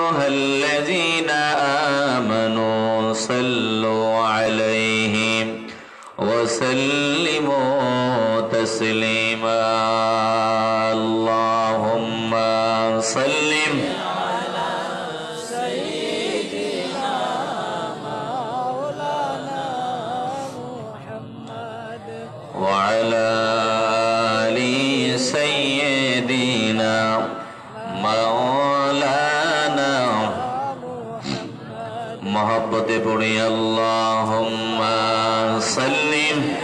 أيها الذين آمنوا صلوا عليه وسلموا تسليما اللهم صل على سيدنا مولانا محمد وعلى آل سيدنا مولانا محبت پڑھی اللهم صل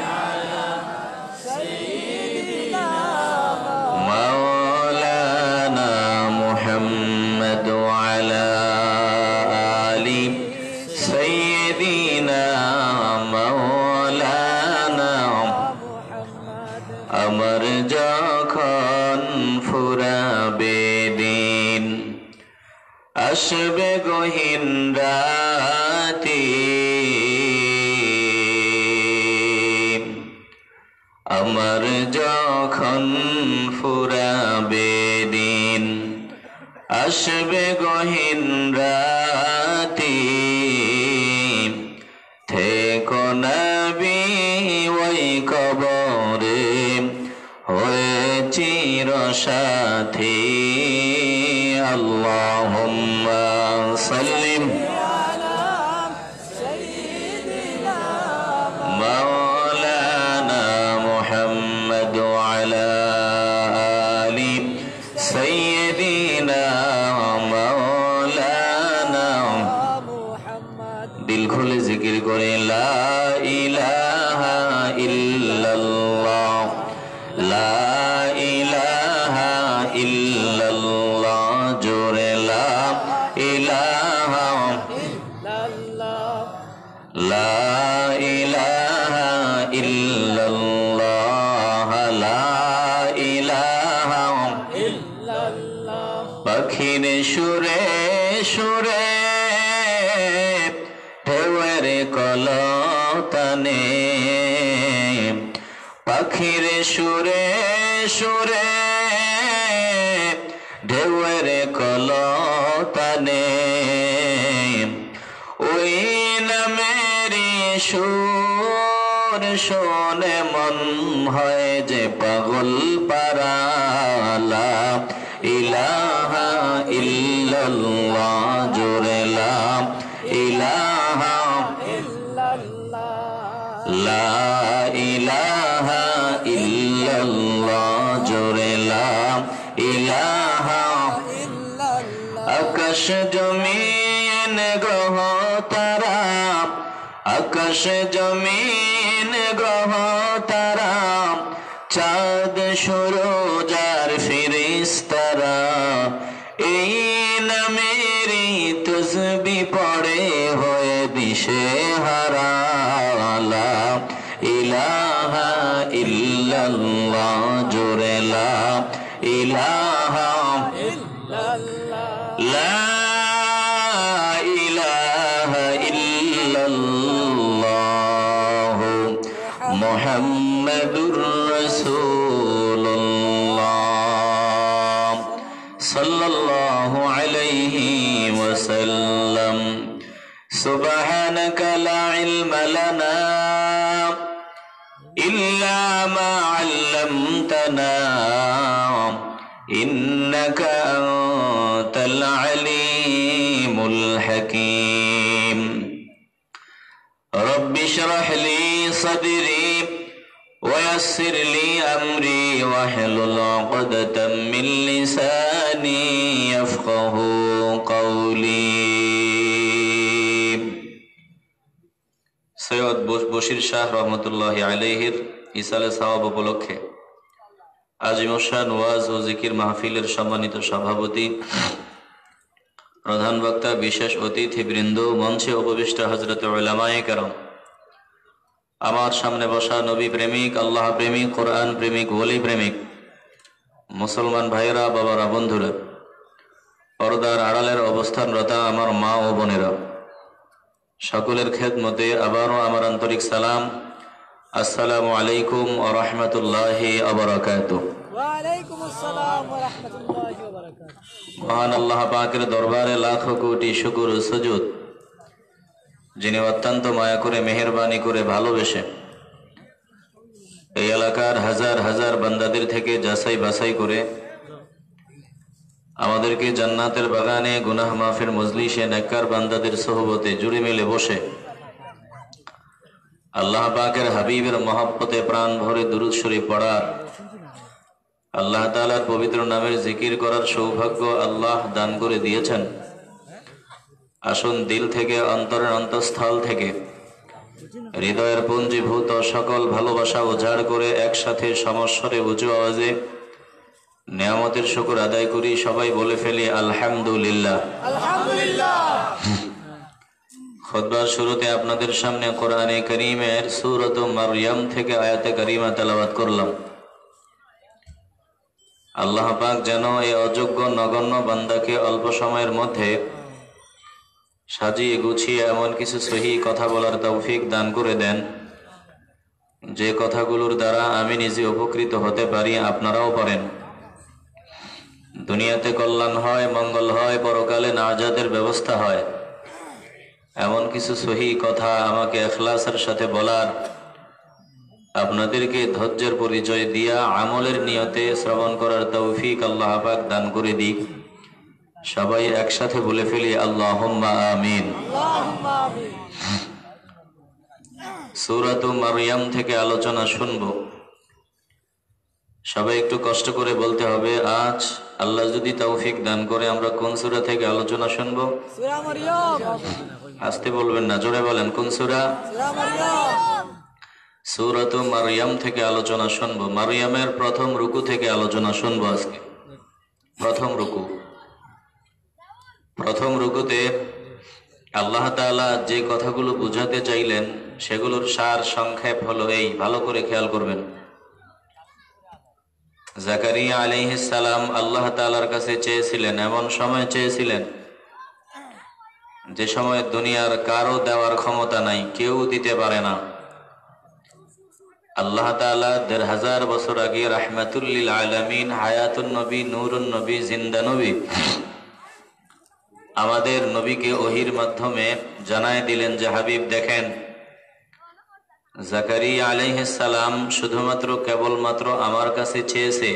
على سيدنا مولانا محمد وعلى آل سيدنا مولانا আমার যখন ফুরাবে দিন আসবে গহীন রাতে আমার যখন ফুরাবে দিন আসবে গহীন রাতে থেকো নবী ওই কবরে হয়ে চির সাথী আল্লাহুম্মা সাল্লিম আলা সাইয়্যিদিনা মাওলানা মুহাম্মদ ওয়া আলা আলি সাইয়্যিদিনা মাওলানা মুহাম্মদ দিল খুলে জিকির করে লা ইলাহা ইল্লাল্লাহ লা ইলাহা ইল্লাল্লাহ জোরে লা ইলাহা ইল্লাল্লাহ লা ইলাহা ইল্লাল্লাহ লা ইলাহা ইল্লাল্লাহ পাখির সুরে সুরে ঢেউয়ের কলতানে পাখির সুরে সুরে ঢেউয়ের কলতানে ওই নামেরই সুর শোনে মন হয় যে পাগল পারা লা ইলাহা ইল্লাল্লাহ জোরে লা ইলাহা ইল্লাল্লাহ লা ইলাহা ইল্লাল্লাহ জোরে লা ইলাহা ইল্লাল্লাহ আকাশ জমিন গ্রহ তারা আকাশ জমিন গ্রহ তারা চাঁদ সূরজ আর ফেরেশতারা এই নামেরই তাসবিহ পড়ে হয়ে দিশে হারা লা ইলাহা ইল্লাল্লাহ জোরে লা ইলাহা ইল্লাল্লাহ লা ইলাহা ইল্লাল্লাহ মুহাম্মাদুর রাসূলুল্লাহ সাল্লাল্লাহু আলাইহি ওয়াসাল্লাম সুবহানাকা লা ইলমা লানা ইল্লা মা আল্লামতানা ইন্নাকা আনতাল আলিমুল হাকীম রব্বি ইশরাহ লি সাদরি ويسر لي أمري واحلل عقدة من لساني يفقه قولي সৈয়দ বশির শাহ রহমতুল্লাহি আলাইহির ইসালে সওয়াব উপলক্ষে আজিমুশান ওয়াজ ও জিকির মাহফিলের সম্মানিত সভাপতি প্রধান বক্তা বিশেষ অতিথিবৃন্দ মঞ্চে উপবিষ্ট হযরত উলামায়ে কেরাম আমার সামনে বসা নবী প্রেমিক আল্লাহ প্রেমিক কোরআন প্রেমিক ওলি প্রেমিক মুসলমান ভাইরা বাবারা বন্ধুরা পর্দার আড়ালের অবস্থানরত আমার মা ও বোনেরা সকলের খেদমতে আবারও আমার আন্তরিক সালাম আসসালামু আলাইকুম ওয়া রাহমাতুল্লাহি ওয়া বারাকাতুহু ওয়া আলাইকুম আসসালাম ওয়া রাহমাতুল্লাহি ওয়া বারাকাতুহু মহান আল্লাহ পাকের দরবারে লাখো কোটি শুকর ও সুজুদ, যিনি অত্যন্ত মায়া করে মেহেরবানি করে ভালোবেসে এই এলাকার হাজার হাজার বান্দাদের থেকে যাচাই বাছাই করে আমাদেরকে জান্নাতের বাগানে গুনাহ মাফের মজলিসে নেককার বান্দাদের সোহবতে জুড়ে মিলে বসে আল্লাহ পাকের হাবিবের মহব্বতে প্রাণ ভরে দুরূদ শরীফ পড়ার, আল্লাহ তাআলার পবিত্র নামের জিকির করার সৌভাগ্য আল্লাহ দান করে দিয়েছেন। আসুন দিল থেকে, অন্তরের অন্তঃস্থল থেকে, হৃদয়ের পুঞ্জীভূত সকল ভালোবাসা উজাড় করে একসাথে সমস্বরে উঁচু আওয়াজে নিয়ামতের শুকর আদায় করি। সবাই বলে ফেলি আলহামদুলিল্লাহ। আলহামদুলিল্লাহ। খুতবার শুরুতে আপনাদের সামনে কোরআনে কারীমের সূরাত মারইয়াম থেকে আয়াতে কারিমা তেলাওয়াত করলাম। আল্লাহ পাক যেন এই অযোগ্য নগণ্য বান্দাকে অল্প সময়ের মধ্যে সাজিয়ে গুছিয়ে এমন কিছু সহি কথা বলার তৌফিক দান করে দেন, যে কথাগুলোর দ্বারা আমি নিজে উপকৃত হতে পারি, আপনারাও পারেন। দুনিয়াতে কল্যাণ হয়, মঙ্গল হয়, পরকালে নাজাতের ব্যবস্থা হয়, এমন কিছু সহি কথা আমাকে ইখলাসের সাথে বলার, আপনাদেরকে ধৈর্যের পরিচয় দিয়া আমলের নিয়তে শ্রবণ করার তৌফিক আল্লাহ পাক দান করে দিক। সবাই একসাথে বলে ফেলি আল্লাহুম্মা আমিন। সূরাত মারইয়াম থেকে আলোচনা শুনব। সবাই একটু কষ্ট করে বলতে হবে, আজ আল্লাহ যদি তৌফিক দান করে আমরা কোন সূরা থেকে আলোচনা শুনব? সূরা মারইয়াম। আস্তে বলবেন না, জোরে বলেন, কোন সূরা? সূরা মারইয়াম। সূরাত মারইয়াম থেকে আলোচনা শুনব। মারইয়ামের প্রথম রুকু থেকে আলোচনা শুনব আজকে। প্রথম রুকুতে আল্লাহ তাআলা যে কথাগুলো বুঝাতে চাইলেন সেগুলোর সার সংক্ষেপ হলো এই, ভালো করে খেয়াল করবেন। জাকারিয়া আলাইহিস সালাম আল্লাহ তাআলার কাছে চেয়েছিলেন, এমন সময় চেয়েছিলেন যে সময় দুনিয়ার কারো দেওয়ার ক্ষমতা নাই, কেউ দিতে পারে না। আল্লাহ তাআলা ১৫০০ বছর আগে রাহমাতুল লিল আলামিন, হায়াতুন নবী, নূরুন নবী, জিন্দা নবী, আমাদের নবীকে ওহির মাধ্যমে জানায় দিলেন যে হাবিব দেখেন, জাকারিয়া আলাইহিস সালাম শুধুমাত্র কেবলমাত্র আমার কাছে চেয়েছে,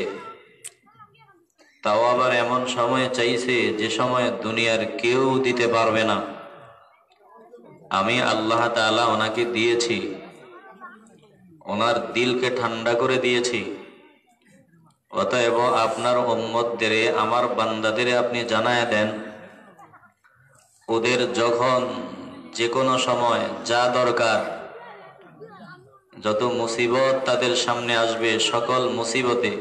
তাও আবার এমন সময় চাইছে যে সময় দুনিয়ার কেউ দিতে পারবে না। আমি আল্লাহ তাআলা ওনাকে দিয়েছি, ওনার দিলকে ঠান্ডা করে দিয়েছি। অতএব আপনার উম্মতদের, আমার বান্দাদের আপনি জানায় দেন, ওদের যখন যে কোনো সময় যা দরকার, যত মুসিবত তাদের সামনে আসবে, সকল মুসিবতে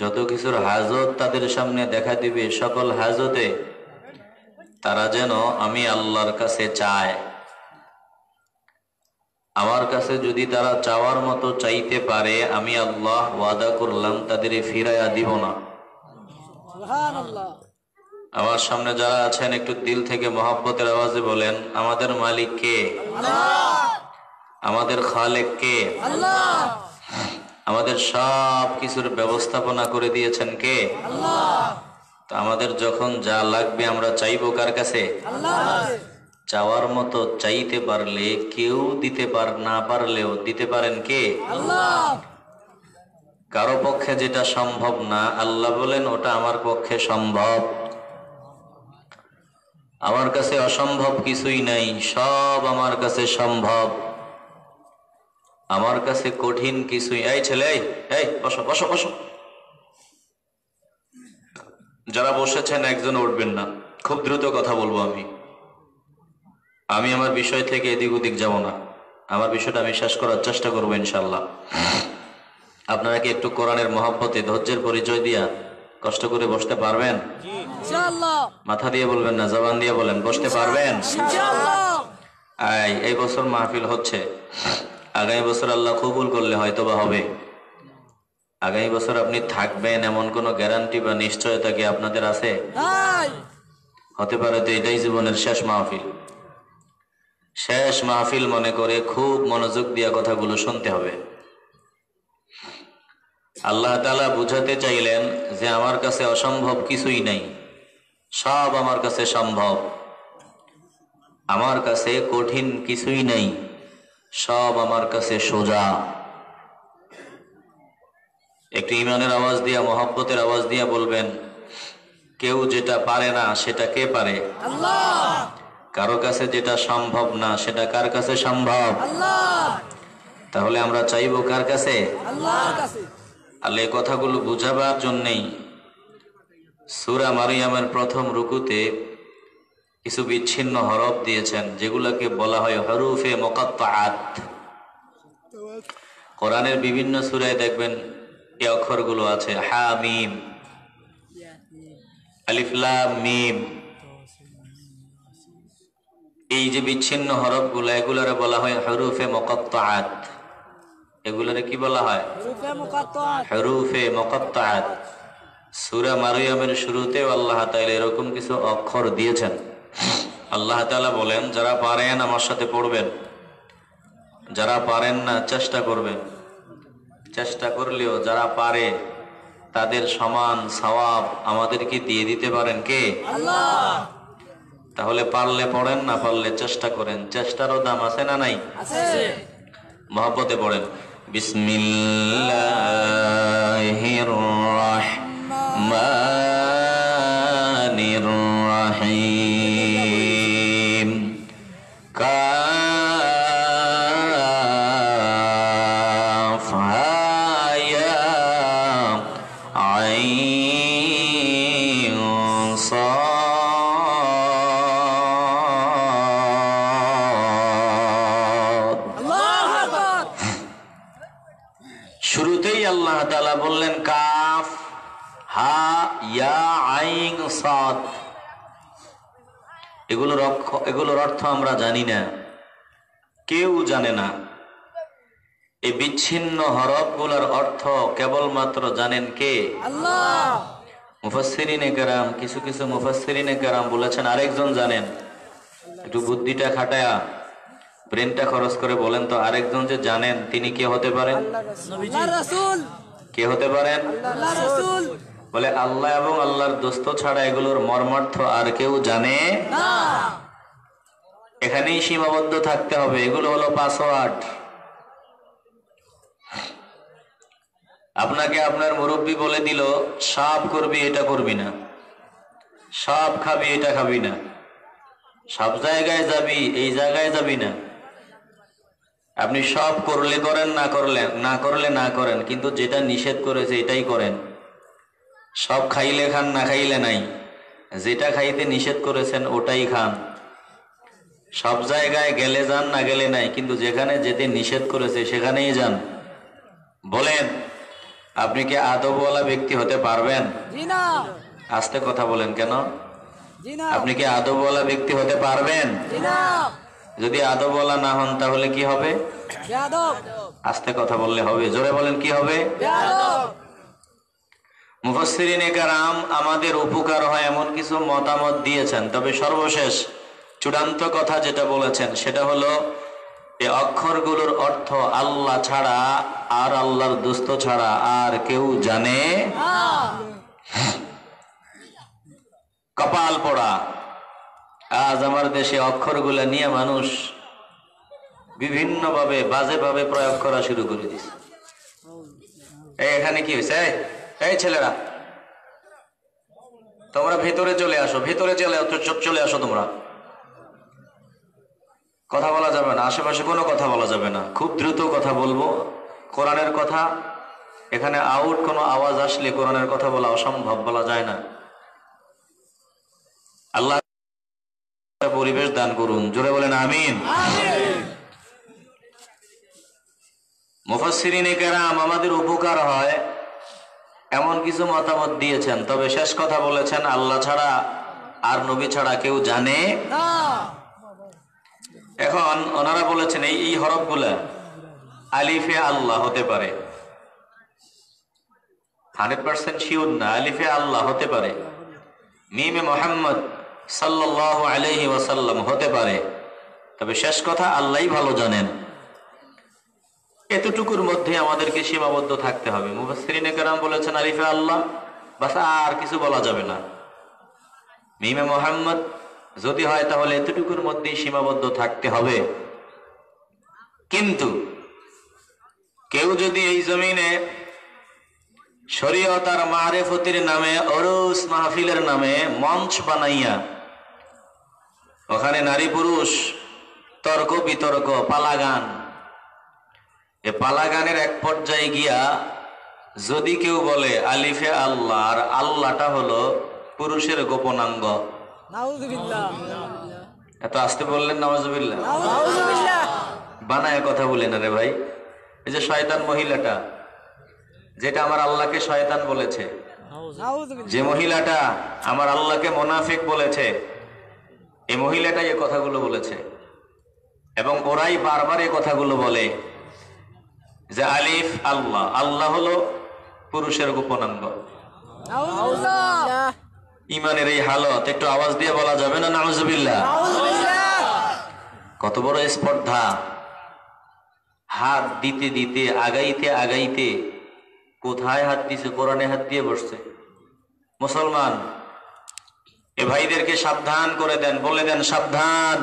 যত কিছুর হাজত তাদের সামনে দেখা দিবে, সকল হাজতে তারা যেন আমি আল্লাহর কাছে চায়। আমার কাছে যদি তারা চাওয়ার মতো চাইতে পারে, আমি আল্লাহ ওয়াদা করলাম তাদের ফিরাইয়া দিব না। সুবহানাল্লাহ। আমার সামনে যারা আছেন একটু দিল থেকে মহব্বতের আওয়াজে বলেন, আমাদের মালিক কে? আল্লাহ। আমাদের খালেক কে? আল্লাহ। আমাদের সব কিছুর ব্যবস্থাপনা করে দিয়েছেন কে? আল্লাহ। তো আমাদের যখন যা লাগবে আমরা চাইবো কার কাছে? আল্লাহ। চাওয়ার মতো চাইতে পারলে, কেউ দিতে না পারলেও দিতে পারেন কে? আল্লাহ। কারো পক্ষে যেটা সম্ভব না, আল্লাহ বলেন ওটা আমার পক্ষে সম্ভব। আমার কাছে অসম্ভব কিছুই নাই, সব আমার কাছে সম্ভব। আমার কাছে কঠিন কিছুই। এই ছেলে, এই বসো বসো বসো। যারা বসেছেন একজন উঠবেন না, খুব দ্রুত কথা বলবো আমি আমার বিষয় থেকে এদিক ওদিক যাব না। আমার বিষয়টা আমি শেষ করার চেষ্টা করবো ইনশাল্লাহ। আপনারা কি একটু কোরআনের মহব্বতে ধৈর্যের পরিচয় দিয়া কষ্ট করে বসতে পারবেন? ইনশাআল্লাহ। মাথা দিয়ে বলবেন না, জবান দিয়ে বলেন, বসতে পারবেন? ইনশাআল্লাহ। এই বছর মাহফিল হচ্ছে, আগামী বছর আল্লাহ কবুল করলে হয়তো বা হবে। আগামী বছর আপনি থাকবেন এমন কোনো গ্যারান্টি বা নিশ্চয়তা কি আপনাদের আছে? নাই। হতে পারে তো এটাই জীবনের শেষ মাহফিল। শেষ মাহফিল মনে করে খুব মনোযোগ দিয়া কথাগুলো শুনতে হবে। আল্লাহ তাআলা বুঝাতে চাইলেন যে আমার কাছে অসম্ভব কিছুই নাই, সব আমার কাছে সম্ভব। আমার কাছে কঠিন কিছুই নেই, সব আমার কাছে সোজা। একটু ইমানের আওয়াজ দিয়া, মহব্বতের আওয়াজ দিয়া বলবেন, কেউ যেটা পারে না সেটা কে পারে? আল্লাহ। কারো কাছে যেটা সম্ভব না সেটা কার কাছে সম্ভব? আল্লাহ। তাহলে আমরা চাইবো কার কাছে? আল্লাহর কাছে। আল্লাহ এই কথাগুলো বুঝাবার জন্যেই সূরা মারিয়ামের প্রথম রুকুতে কিছু বিচ্ছিন্ন হরফ দিয়েছেন, যেগুলোকে বলা হয় হরুফে মুকাত্তাআত। কোরআনের বিভিন্ন সূরায় দেখবেন এই অক্ষরগুলো আছে, হা মিম, আলিফ লাম মিম। এই যে বিচ্ছিন্ন হরফগুলো, এগুলারে বলা হয় হরুফে মুকাত্তাআত। এগুলারে কি বলা হয়? হরুফে মুকাত্তাআত। হরুফে মুকাত্তাআত। সূরা মারিয়ামের শুরুতেও আল্লাহ তাআলা এরকম কিছু অক্ষর দিয়েছেন। আল্লাহ তাআলা বলেন, যারা পারেন আমার সাথে পড়বেন, যারা পারেন না চেষ্টা করবেন। চেষ্টা করলেও যারা পারে তাদের সমান সওয়াব আমাদেরকে দিয়ে দিতে পারেন কে? আল্লাহ। তাহলে পারলে পড়েন, না পারলে চেষ্টা করেন। চেষ্টারও দাম আছে না নাই? আছে। মহব্বতে পড়েন, বিসমিল্লাহির রাহমানির রাহিম। কাফ হা ইয়া আইন সাদ। আল্লাহু আকবার। শুরুতেই আল্লাহ তাআলা বললেন কাফ হা ইয়া আইন সাদ। এগুলোর অর্থ আমরা জানি না, কেউ জানে না। এই বিচ্ছিন্ন হরফগুলোর অর্থ কেবলমাত্র জানেন কে? আল্লাহ। মুফাসসিরিনে কেরাম, কিছু কিছু মুফাসসিরিনে কেরাম বলেছেন আরেকজন জানেন। একটু বুদ্ধিটা খাটায়া, ব্রেনটা খরচ করে বলেন তো, আরেকজন যে জানেন তিনি কে হতে পারেন? আল্লাহর রাসূল। কে হতে পারেন? আল্লাহর রাসূল। বলে আল্লাহ এবং আল্লাহর দোস্ত ছাড়া এগুলোর মর্মার্থ আর কেউ জানে না। এখানেই সীমাবদ্ধ থাকতে হবে। এগুলো হলো পাসওয়ার্ড। আপনাকে আপনার মুরব্বী বলে দিল, সব করবি এটা করবি না, সব খাবি এটা খাবি না, সব জায়গায় যাবি এই জায়গায় যাবি না। আপনি সব করলে করেন, না করলে না করেন, কিন্তু যেটা নিষেধ করেছে এটাই করেন। সব খাইলে খান, না খাইলে নাই। যেটা খাইতে নিষেধ করেছেন ওটাই খান। সব জায়গায় গেলে যান, না গেলে নাই, কিন্তু যেখানে যেতে নিষেধ করেছে সেখানেই যান। বলেন, আপনি কি আদবওয়ালা ব্যক্তি হতে পারবেন? জি না। আস্তে কথা বলেন কেন? জি না। আপনি কি আদবওয়ালা ব্যক্তি হতে পারবেন? জি না। যদি আদবওয়ালা না হন তাহলে কি হবে? বেয়াদব। আস্তে কথা বললে হবে, জোরে বলেন কি হবে? বেয়াদব। মুফাসসিরিনে কেরাম আমাদের উপকার হয় এমন কিছু মতামত দিয়েছেন, তবে সর্বশেষ চূড়ান্ত কথা যেটা বলেছেন সেটা হলো এই অক্ষরগুলোর অর্থ আল্লাহ ছাড়া আর আল্লাহর দোস্ত ছাড়া আর কেউ জানে না। কপাল পোড়া। আজ আমার দেশে অক্ষরগুলা নিয়ে মানুষ বিভিন্নভাবে বাজেভাবে প্রয়োগ করা শুরু করে দিচ্ছে। এখানে কি হয়েছে? এই ছেলেরা, তোমরা ভেতরে চলে আসো, চলে আসো। তোমরা কথা বলা যাবে না, আশেপাশে কোনো কথা বলা যাবে না। খুব দ্রুত কথা বলবো, কোরআনের কথা। এখানে আউট কোনো আওয়াজ আসলে কোরআনের কথা বলা অসম্ভব, বলা যায় না। আল্লাহ পরিবেশ দান করুন, জোরে বলেন আমিন। মুফাসসিরিনে কেরাম আমাদের উপকার হয় এমন কিছু মতামত দিয়েছেন, তবে শেষ কথা বলেছেন আল্লাহ ছাড়া আর নবী ছাড়া কেউ জানে না। এখন ওনারা বলেছেন এই হরফগুলা আলিফে আল্লাহ হতে পারে, 100% শিওর না, আলিফে আল্লাহ হতে পারে, মিমে মুহাম্মদ সাল্লাল্লাহু আলাইহি ওয়াসাল্লাম হতে পারে, তবে শেষ কথা আল্লাহই ভালো জানেন। এতটুকুর মধ্যে আমাদেরকে সীমাবদ্ধ থাকতে হবে। মুফাসসিরিনে কেরাম বলেছেন আলিফে আল্লাহ, বাস আর কিছু বলা যাবে না। মিমে মোহাম্মদ যদি হয় তাহলে এতটুকুর মধ্যেই সীমাবদ্ধ থাকতে হবে। কিন্তু কেউ যদি এই জমিনে শরীয়ত আর মারিফতের নামে, ওরস মাহফিলের নামে মঞ্চ বানাইয়া ওখানে নারী পুরুষ তর্ক বিতর্ক, পালাগান, এ পালাগানের এক পর্যায়ে গিয়া যদি কেউ বলে আলিফে আল্লাহ, আর আল্লাহটা হলো পুরুষের গোপনাঙ্গ, নাউযুবিল্লাহ। এত আসতে বললেন নাউযুবিল্লাহ। নাউযুবিল্লাহ। বানায় কথা বলে না রে ভাই। এই যে শয়তান মহিলাটা, যেটা আমার আল্লাহকে শয়তান বলেছে, নাউযুবিল্লাহ। যে মহিলাটা আমার আল্লাহকে মুনাফিক বলেছে, এই মহিলাটাই এই কথাগুলো বলেছে। এবং ওরাই বারবার এই কথাগুলো বলে যে আলিফ আল্লাহ, আল্লাহ হলো পুরুষের গোপনাঙ্গ। নাউযুবিল্লাহ। ইমানের এই হালত একটু আওয়াজ দিয়ে বলা যাবে না নাউযুবিল্লাহ? নাউযুবিল্লাহ। কত বড় স্পর্ধা! হাত দিতে দিতে, আগাইতে আগাইতে কোথায় হাত দিছে? কোরআনে হাত দিয়ে বসছে। মুসলমান এ ভাইদেরকে সাবধান করে দেন, বলে দেন সাবধান।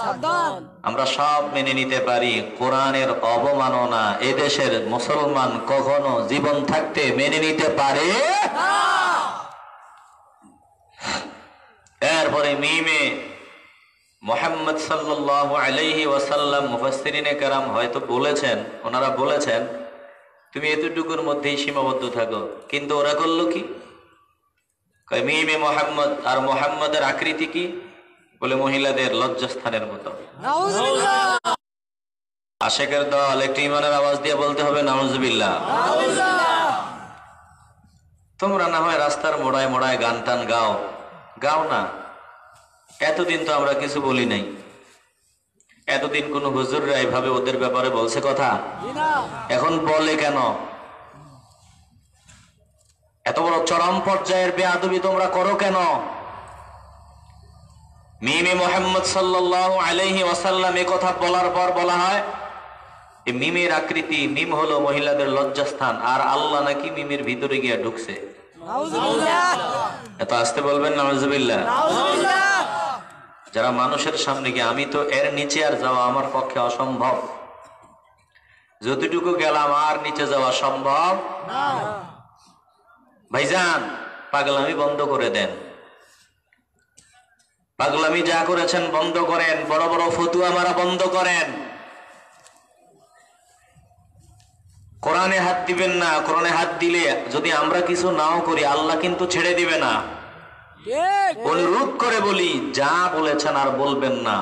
সাবধান। আমরা সব মেনে নিতে পারি, কোরআনের অবমাননা এদেশের মুসলমান কখনো জীবন থাকতে মেনে নিতে পারে না। এরপরে মিমে মুহাম্মদ সাল্লাল্লাহু আলাইহি ওয়াসাল্লাম, মুফাসসিরিনে কেরাম হয়তো বলেছেন, ওনারা বলেছেন তুমি এতটুকুর মধ্যেই সীমাবদ্ধ থাকো। কিন্তু ওরা করলো কি? মিমে মোহাম্মদ, আর মোহাম্মদের আকৃতি কি? বলে মহিলাদের লজ্জাস্থানের মতো। নাউযুবিল্লাহ। আশেকের দল একটু ইমানের আওয়াজ দিয়ে বলতে হবে নাউযুবিল্লাহ। নাউযুবিল্লাহ। তোমরা না হয় রাস্তার মোড়ায় মোড়ায় গান টান গাও, গাও না। এতদিন তো আমরা কিছু বলি নাই। এতদিন কোন হুজুররা এইভাবে ওদের ব্যাপারে বলছে কথা? জি না। এখন বলে কেন? এত বড় চরম পর্যায়ের বেয়াদবি তোমরা করো কেন? মিমে মুহাম্মদ সাল্লাল্লাহু আলাইহি ওয়াসাল্লাম এই কথা বলার পর বলা হয় এই মিমের আকৃতি, মিম হলো মহিলাদের লজ্জাস্থান, আর আল্লাহ নাকি মিমের ভিতরে গিয়া ঢুকছে। নাউযুবিল্লাহ। এত আসতে বলবেন নাউযুবিল্লাহ। নাউযুবিল্লাহ। যারা মানুষের সামনে গিয়ে, আমি তো এর নিচে আর যাওয়া আমার পক্ষে অসম্ভব, যতটুকু গেলাম আর নিচে যাওয়া সম্ভব না। ভাইজান পাগলামি বন্ধ করে দেন। পাগলামি যা করেছেন বন্ধ করেন, বড় বড় ফতুয়া মারা বন্ধ করেন। কোরআনে হাত দিবেন না। কোরআনে হাত দিলে যদি আমরা কিছু নাও করি, আল্লাহ কিন্তু ছেড়ে দিবে না। ঠিক। অনুরোধ করে বলি, যা বলেছেন আর বলবেন না।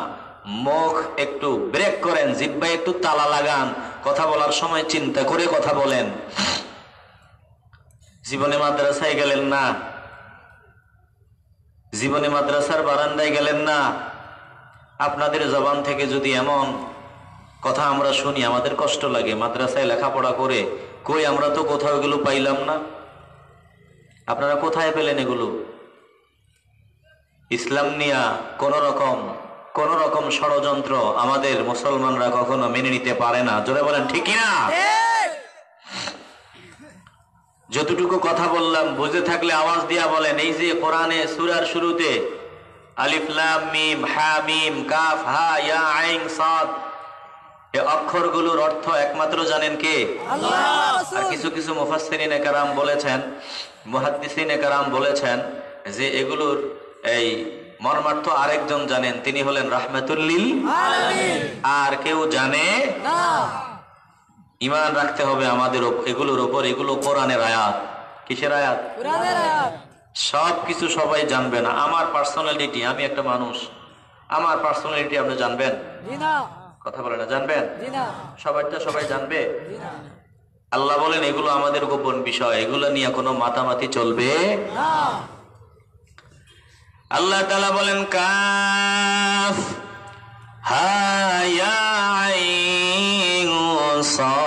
মুখ একটু ব্রেক করেন, জিহ্বায় একটু তালা লাগান, কথা বলার সময় চিন্তা করে কথা বলেন। জীবনে মাদ্রাসায় গেলেন না, জীবনে মাদ্রাসার বারান্দায় গেলেন না, আপনাদের জবান থেকে যদি এমন কথা আমরা শুনি আমাদের কষ্ট লাগে। মাদ্রাসায় লেখাপড়া করে কই আমরা তো কোথাও এগুলো পাইলাম না। আপনারা কোথায় পেলেন এগুলো? ইসলাম নিয়া কোন রকম ষড়যন্ত্র আমাদের মুসলমানরা কখনো মেনে নিতে পারে না। জোরে বলেন ঠিক না? যতটুকু কথা বললাম বুঝে থাকলে আওয়াজ দিয়া বলেন। এই যে কোরআনে সূরার শুরুতে আলিফ লাম মিম হা মিম কাফ হা ইয়া আইন সাদ, এই অক্ষরগুলোর অর্থ একমাত্র জানেন কে? আল্লাহ। আর কিছু কিছু মুফাসসিরিনে কেরাম বলেছেন, মুহাদ্দিসিনে কেরাম বলেছেন যে এগুলোর এই মর্মার্থ আরেকজন জানেন, তিনি হলেন রাহমাতুল লিল আলামিন। আর কেউ জানে না। ঈমান রাখতে হবে আমাদের এগুলোর উপর। এগুলো কোরআনের আয়াত। কিসের আয়াত? কোরআনের আয়াত। সব কিছু সবাই জানবে না। আমার পার্সোনালিটি, আমি একটা মানুষ, আমার পার্সোনালিটি আপনি জানবেন? জি না। কথা বলে না, জানবেন? জি না। সবাইটা সবাই জানবে? জি না। আল্লাহ বলেন এগুলো আমাদের গোপন বিষয়, এগুলো নিয়ে কোনো মাতামাতি চলবে না। আল্লাহ তাআলা বলেন কাফ হা ইয়া আইন সাদ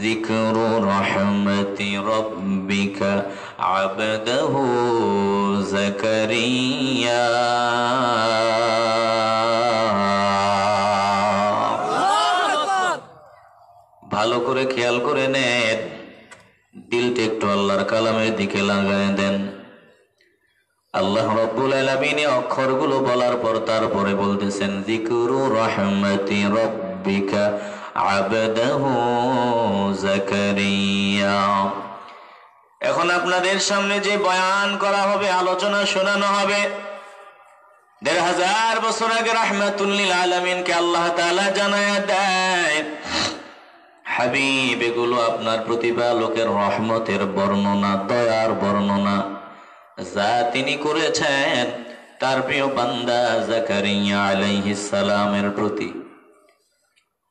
যিকরু রাহমাতি রাব্বিকা আবদাহু যাকারিয়া। হৃদয়ের দিকে লাগায় দেন। আল্লাহ রাব্বুল আলামিন অক্ষরগুলো বলার পর তারপরে বলতেছেন যিকরু রাহমাতি রাব্বিকা আবদাহু যাকারিয়া। এখন আপনাদের সামনে যে বয়ান করা হবে, আলোচনা শোনানো হবে, ১৫০০ বছর আগে রাহমাতুল লিল আলামিনকে আল্লাহ তাআলা জানায়া দেয়, হাবিব এগুলো আপনার প্রতিপালকের রহমতের বর্ণনা, দয়ার বর্ণনা, যা তিনি করেছেন তার প্রিয় বান্দা জাকারিয়া আলাইহিস সালামের প্রতি।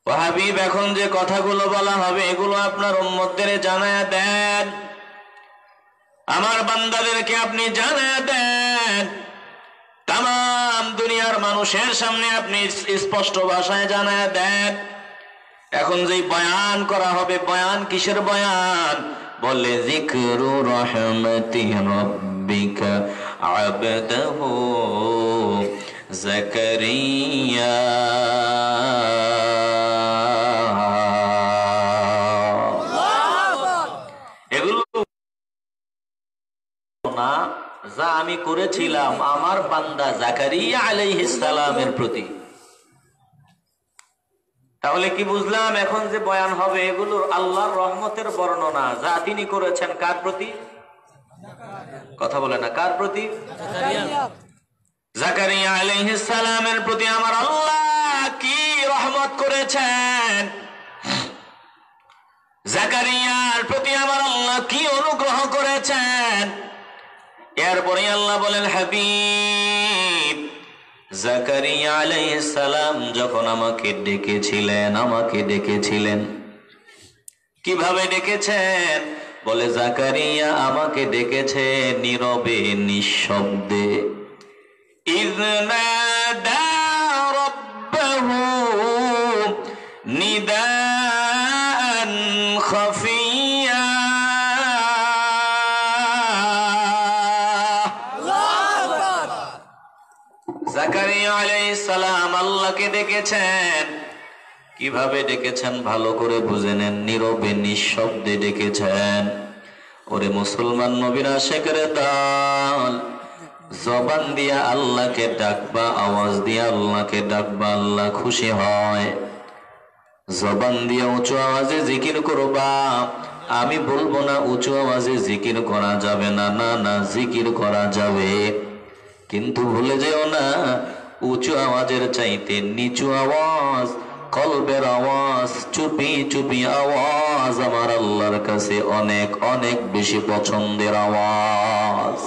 ও হাবিব, এখন যে কথাগুলো বলা হবে এগুলো আপনার উম্মতদের জানায়া দেন, আমার বান্দাদেরকে আপনি জানায়া দেন, তাম দুনিয়ার মানুষের সামনে আপনি স্পষ্ট ভাষায় জানায়া দেন। এখন যে বয়ান করা হবে, বয়ান কিসের বয়ান? বলে যিকরু রাহমাতি রাব্বিকা আবদাহু যাকারিয়া। এগুলো না যা আমি করেছিলাম আমার বান্দা জাকারিয়া আলাইহিস সালামের প্রতি। তাহলে কি বুঝলাম? এখন যে বয়ান হবে এগুলো আল্লাহর রহমতের বর্ণনা, যা তিনি করেছেন কার প্রতি? কথা বলে না, কার প্রতি? জাকারিয়া আলাইহিস সালামের প্রতি আমার আল্লাহ কি রহমত করেছেন, জাকারিয়ার প্রতি আমার আল্লাহ কি অনুগ্রহ করেছেন। এরপরে আল্লাহ বলেন, হাবিব জাকারিয়া আলাইহিস সালাম যখন আমাকে ডেকেছিলেন, কিভাবে ডেকেছেন? বলে জাকারিয়া আমাকে ডেকেছে নীরবে, নিঃশব্দে। ইয নাদা রাব্বাহু নিদাআন খাফিয়া। জাকারিয়া আলাইহিস সালাম আল্লাহকে ডেকেছেন। কিভাবে ডেকেছেন ভালো করে বুঝে নেন, নীরবে নিঃশব্দে ডেকেছেন। ওরে মুসলমান নবীর আশিকের দল, জবান দিয়া আল্লাহকে ডাকবা, আওয়াজ দিয়া আল্লাহকে ডাকবা, আল্লাহ খুশি হয়। জবান দিয়া উঁচু আওয়াজে জিকির করবা। আমি বলবো না উঁচু আওয়াজে জিকির করা যাবে না, না না, জিকির করা যাবে, কিন্তু ভুলে যেও না উঁচু আওয়াজের চাইতে নিচু আওয়াজ, কলবের আওয়াজ, চুপি চুপি আওয়াজ আমার আল্লাহর কাছে অনেক অনেক বেশি পছন্দের আওয়াজ।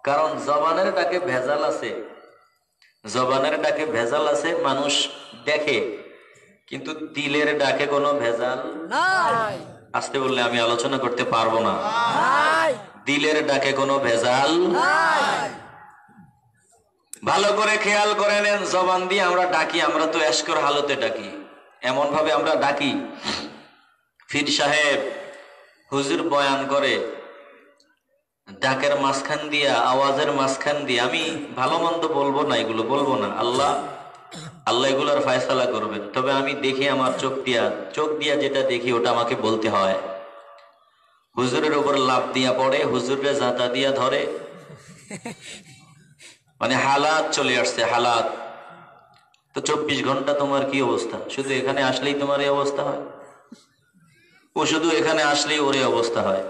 কারণ জবানের ডাকে ভেজাল আছে, জবানের ডাকে ভেজাল আছে, মানুষ দেখে, কিন্তু দিলের ডাকে কোনো ভেজাল নাই। আসতে বললে আমি আলোচনা করতে পারবো না। দিলের ডাকে কোনো ভেজাল নাই। ভালো করে খেয়াল করে নেন, জবান দিয়ে আমরা ডাকি, আমরা তো এশকর হালতে ডাকি, এমন ভাবে আমরা ডাকি। পীর সাহেব হুজুর বয়ান করে, ডাকের মাঝখান দিয়া, আওয়াজের মাঝখান দিয়ে, আমি ভালো মন্দ বলবো না, এগুলো বলবো না, আল্লাহ এগুলোর ফয়সালা করবেন। তবে আমি দেখি আমার চোখ দিয়া যেটা দেখি ওটা আমাকে বলতে হয়। হুজুরের উপর লাভ দিয়া পড়ে, হুজুরে জাতা দিয়া ধরে, মানে হালাত চলে আসছে, হালাত। তো 24 ঘন্টা তোমার কি অবস্থা? শুধু এখানে আসলেই তোমার এই অবস্থা হয়? ও শুধু এখানে আসলেই ওর এই অবস্থা হয়?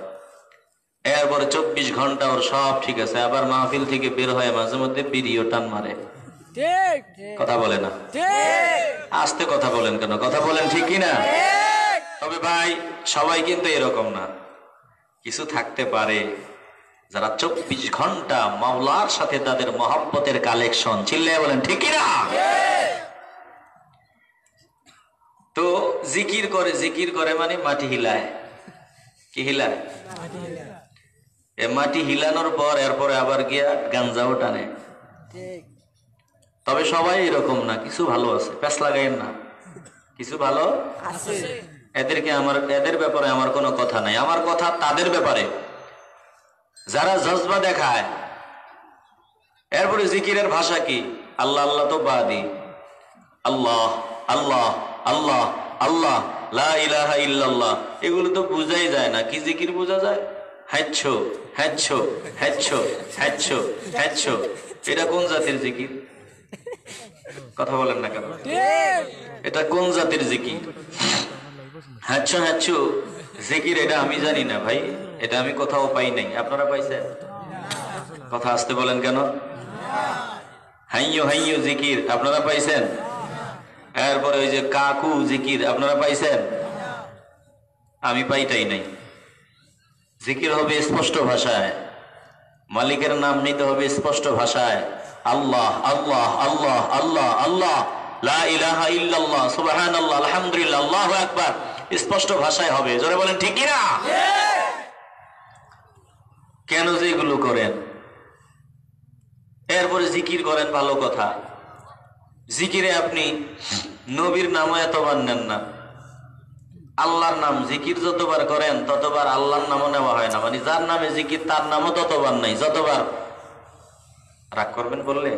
এরপরে 24 ঘন্টা ওর সব ঠিক আছে, আবার মাহফিল থেকে বের হয় মাঝে মধ্যে বিড়িও টান মারে। কথা বলে না, আস্তে কথা বলেন কেন? কথা বলেন ঠিক কিনা? তবে ভাই সবাই কিন্তু এরকম না, কিছু থাকতে পারে যারা 24 ঘন্টা মাওলার সাথে তাদের মহব্বতের কালেকশন। চিল্লায় বলেন ঠিক কিনা? তো জিকির করে মানে মাটি হিলায়। কি হিলায়? এ মাটি হিলানোর পর এরপরে আবার গিয়া গাঞ্জাও টানে। তবে সবাই এরকম না, কিছু ভালো আছে, প্যাস লাগাইন না, কিছু ভালো আছে। এদের ব্যাপারে আমার কোনো কথা নাই, আমার কথা তাদের ব্যাপারে যারা জজবা দেখায়। এরপরে জিকিরের ভাষা কি? আল্লাহ আল্লাহ তো বাদি, আল্লাহ আল্লাহ আল্লাহ আল্লাহ, লা ইলাহা ইল্লাল্লাহ, এগুলো তো বোঝাই যায় না। কি জিকির বোঝা যায়? হ্যাচ্ছো হ্যাচ্ছো হ্যাচ্ছো হ্যাচ্ছো হ্যাচ্ছো, এটা কোন জাতির জিকির? কথা বলেন না কেন? ঠিক। এটা কোন জাতির জিকির? হ্যাচ্ছো হ্যাচ্ছো জিকির, এটা আমি জানি না ভাই, এটা আমি কোথাও পাই নাই। আপনারা পাইছেন? কথা আসতে বলেন কেন? হাইয়ো হাইয়ো জিকির আপনারা পাইছেন? এরপরে ওই যে কাকু জিকির আপনারা পাইছেন? আমি পাইটাই নাই। জিকির হবে স্পষ্ট ভাষায়, মালিকের নাম নিতে হবে স্পষ্ট ভাষায়। আল্লাহ আল্লাহ আল্লাহ আল্লাহ আল্লাহ, লা ইলাহা ইল্লাল্লাহ, সুবহানাল্লাহ, আলহামদুলিল্লাহ, আল্লাহু আকবার, স্পষ্ট ভাষায় হবে। জোরে বলেন ঠিক কি না? কেন যে এগুলো করেন? এরপরে জিকির করেন, ভালো কথা। জিকিরে আপনি নবীর নামও এতবার নেন না, আল্লাহর নাম জিকির যতবার করেন ততবার আল্লাহর নামও নেওয়া হয় না। মানে যার নামে জিকির তার নামও ততবার নাই, যতবার, রাগ করবেন বললে,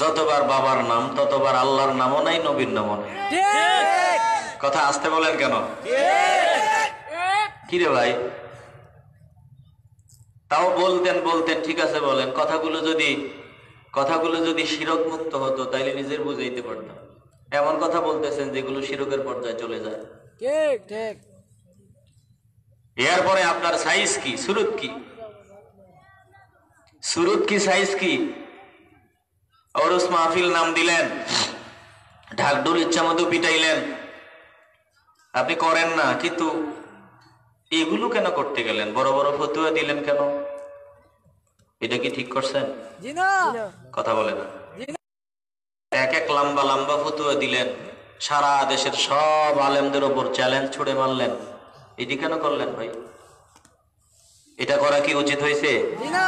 যতবার বাবার নাম ততবার আল্লাহর নামও নাই, নবীর নামও নাই। ঠিক। কথা আসতে বলেন কেন? কি রে ভাই, তাও বলতেন বলতেন, ঠিক আছে বলেন। কথাগুলো যদি শিরক মুক্ত হতো তাইলে নিজের বুঝাইতে পারতাম। এমন কথা বলতেছেন যেগুলো শিরকের পর্যায়ে চলে যায়। ঠিক ঠিক। এরপরে আপনার সাইজ কি, সুরুত কি, সুরুত কি, সাইজ কি? ওরস মাহফিল নাম দিলেন, ঢাকঢোল ইচ্ছা মতো পিটাইলেন, আপনি করেন না, কিন্তু এগুলো কেন করতে গেলেন? বড় বড় ফতুয়া দিলেন কেন? এটা কি ঠিক করছেন? জি না। কথা বলে না। এক এক লম্বা লম্বা ফতুয়া দিলেন, সারা দেশের সব আলেমদের ওপর চ্যালেঞ্জ ছুড়ে মারলেন, এটি কেন করলেন ভাই? এটা করা কি উচিত হয়েছে? জি না।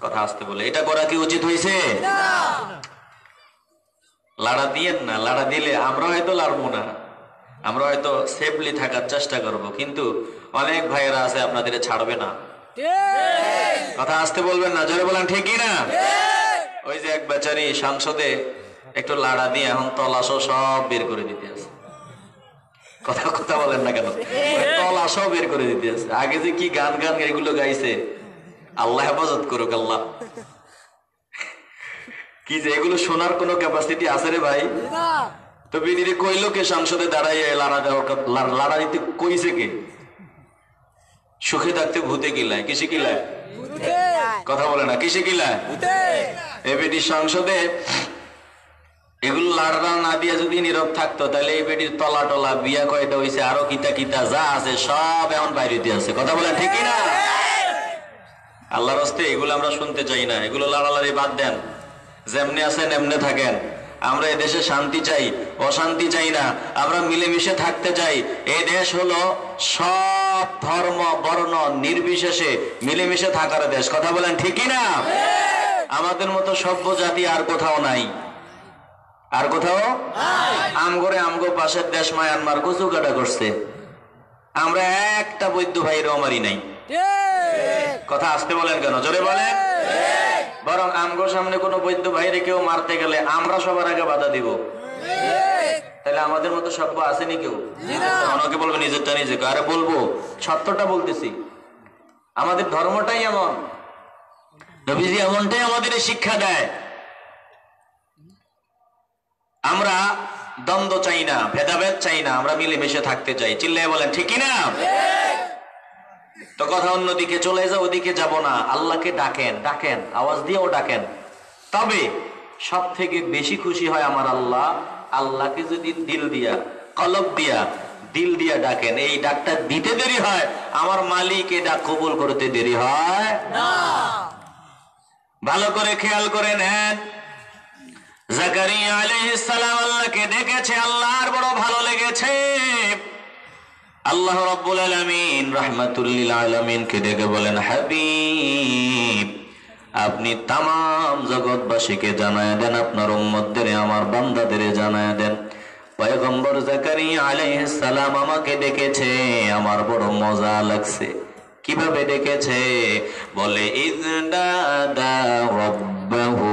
কথা আসতে বলে, এটা করা কি উচিত হয়েছে? না। লাড়া দিয়েন না, লাড়া দিলে আমরা হয়তো লাড়বো না, আমরা হয়তো সেফলি থাকার চেষ্টা করব, কিন্তু অনেক ভাইয়েরা আছে আপনাদের ছাড়বে না। ঠিক। কথা আসতে বলবেন না, জোরে বলেন ঠিক কি না? ঠিক। ওই যে এক বেচারি সংসদে একটু লাড়া দিয়ে এখন তলাশও সব বের করে দিতে আছে। কথা কথা বলেন না কেন? তলাশও বের করে দিতে আছে। আগে যে কি গান গান এগুলো গাইছে, আল্লাহ হেফাজত করুক আল্লাহ। কি যে এগুলো শোনার কোনো ক্যাপাসিটি আছে রে ভাই? জি না। তো বিডিরে কইলো কে সংসদে দাঁড়াইয়ে লাড়া দিতে কইছে কে? সুখে থাকতে ভূতে কিলায়, কিসে কিলায়? ভূতে। কথা বলে না, কিসে কিলায়? ভূতে। এই বেটি সংসদে এগুলো লাড়া না দিয়ে যদি নীরব থাকতো তাহলে এই বেটির তলা টলা বিয়া কয়টা হয়েছে, আরো কিতা কিতা যা আছে সব এমন বাইরে আছে। কথা বলেন ঠিক না? আল্লাহর রাস্তে এগুলো আমরা শুনতে চাই না, এগুলো লাড়ালাড়ি বাদ দেন, যেমনি আছেন এমনি থাকেন। আমরা এই দেশে শান্তি চাই, অশান্তি চাই না, আমরা মিলেমিশে থাকতে চাই। এই দেশ হলো সব ধর্ম বর্ণ নির্বিশেষে মিলেমিশে থাকার দেশ। কথা বলেন ঠিকই না? আমাদের মতো সভ্য জাতি আর কোথাও নাই, আর কোথাও আমগরে আমগো পাশের দেশ মায়ানমার কচু কাটা করছে, আমরা একটা বৈদ্য ভাইয়ের আমারই নাই। ঠিক। কথা আসতে বলেন কেন? জোরে বলেন। বরং আমগো সামনে কোনো বৈদ্য ভাইরে কেউ মারতে গেলে আমরা সবার আগে বাধা দিব। তাহলে আমাদের মতো সভ্য আসেনি কেউ? অনেকে বলবে নিজেরটা নিজেকে, আরে বলবো সত্যটা বলতেছি, আমাদের ধর্মটাই এমন, নবীজি এমনটাই আমাদের শিক্ষা দেয়। আমরা দ্বন্দ্ব চাই না, ভেদাভেদ চাই না, আমরা মিলেমিশে থাকতে চাই। চিল্লায় বলেন ঠিক কি না? তো কথা অন্যদিকে চলে যাও, ওদিকে যাব না। আল্লাহকে ডাকেন, ডাকেন, আওয়াজ দিয়েও ডাকেন। তবে সব থেকে বেশি খুশি হয় আমার আল্লাহ, আল্লাহকে যদি দিল দিয়া, কলব দিয়া, দিল দিয়া ডাকেন, এই ডাকটা দিতে দেরি হয়, আমার মালিক এই ডাক কবুল করতে দেরি হয় না। ভালো করে খেয়াল করে নেন, জাকারিয়া আলাইহিস সালাম আল্লাহকে ডেকেছে, আল্লাহর বড় ভালো লেগেছে। আল্লাহ রাব্বুল আলামিন রাহমাতুল লিল আলামিন কে ডেকে বলেন, হাবিব আপনি तमाम জগৎবাসীকে জানায় দেন, আপনার উম্মতদের, আমার বান্দাদের জানায় দেন, পয়গম্বর জাকারিয়া আলাইহিস সালাম আমাকে ডেকেছে, আমার বড় মজা লাগছে। কিভাবে ডেকেছে? বলে ইযনাদা রাব্বাহু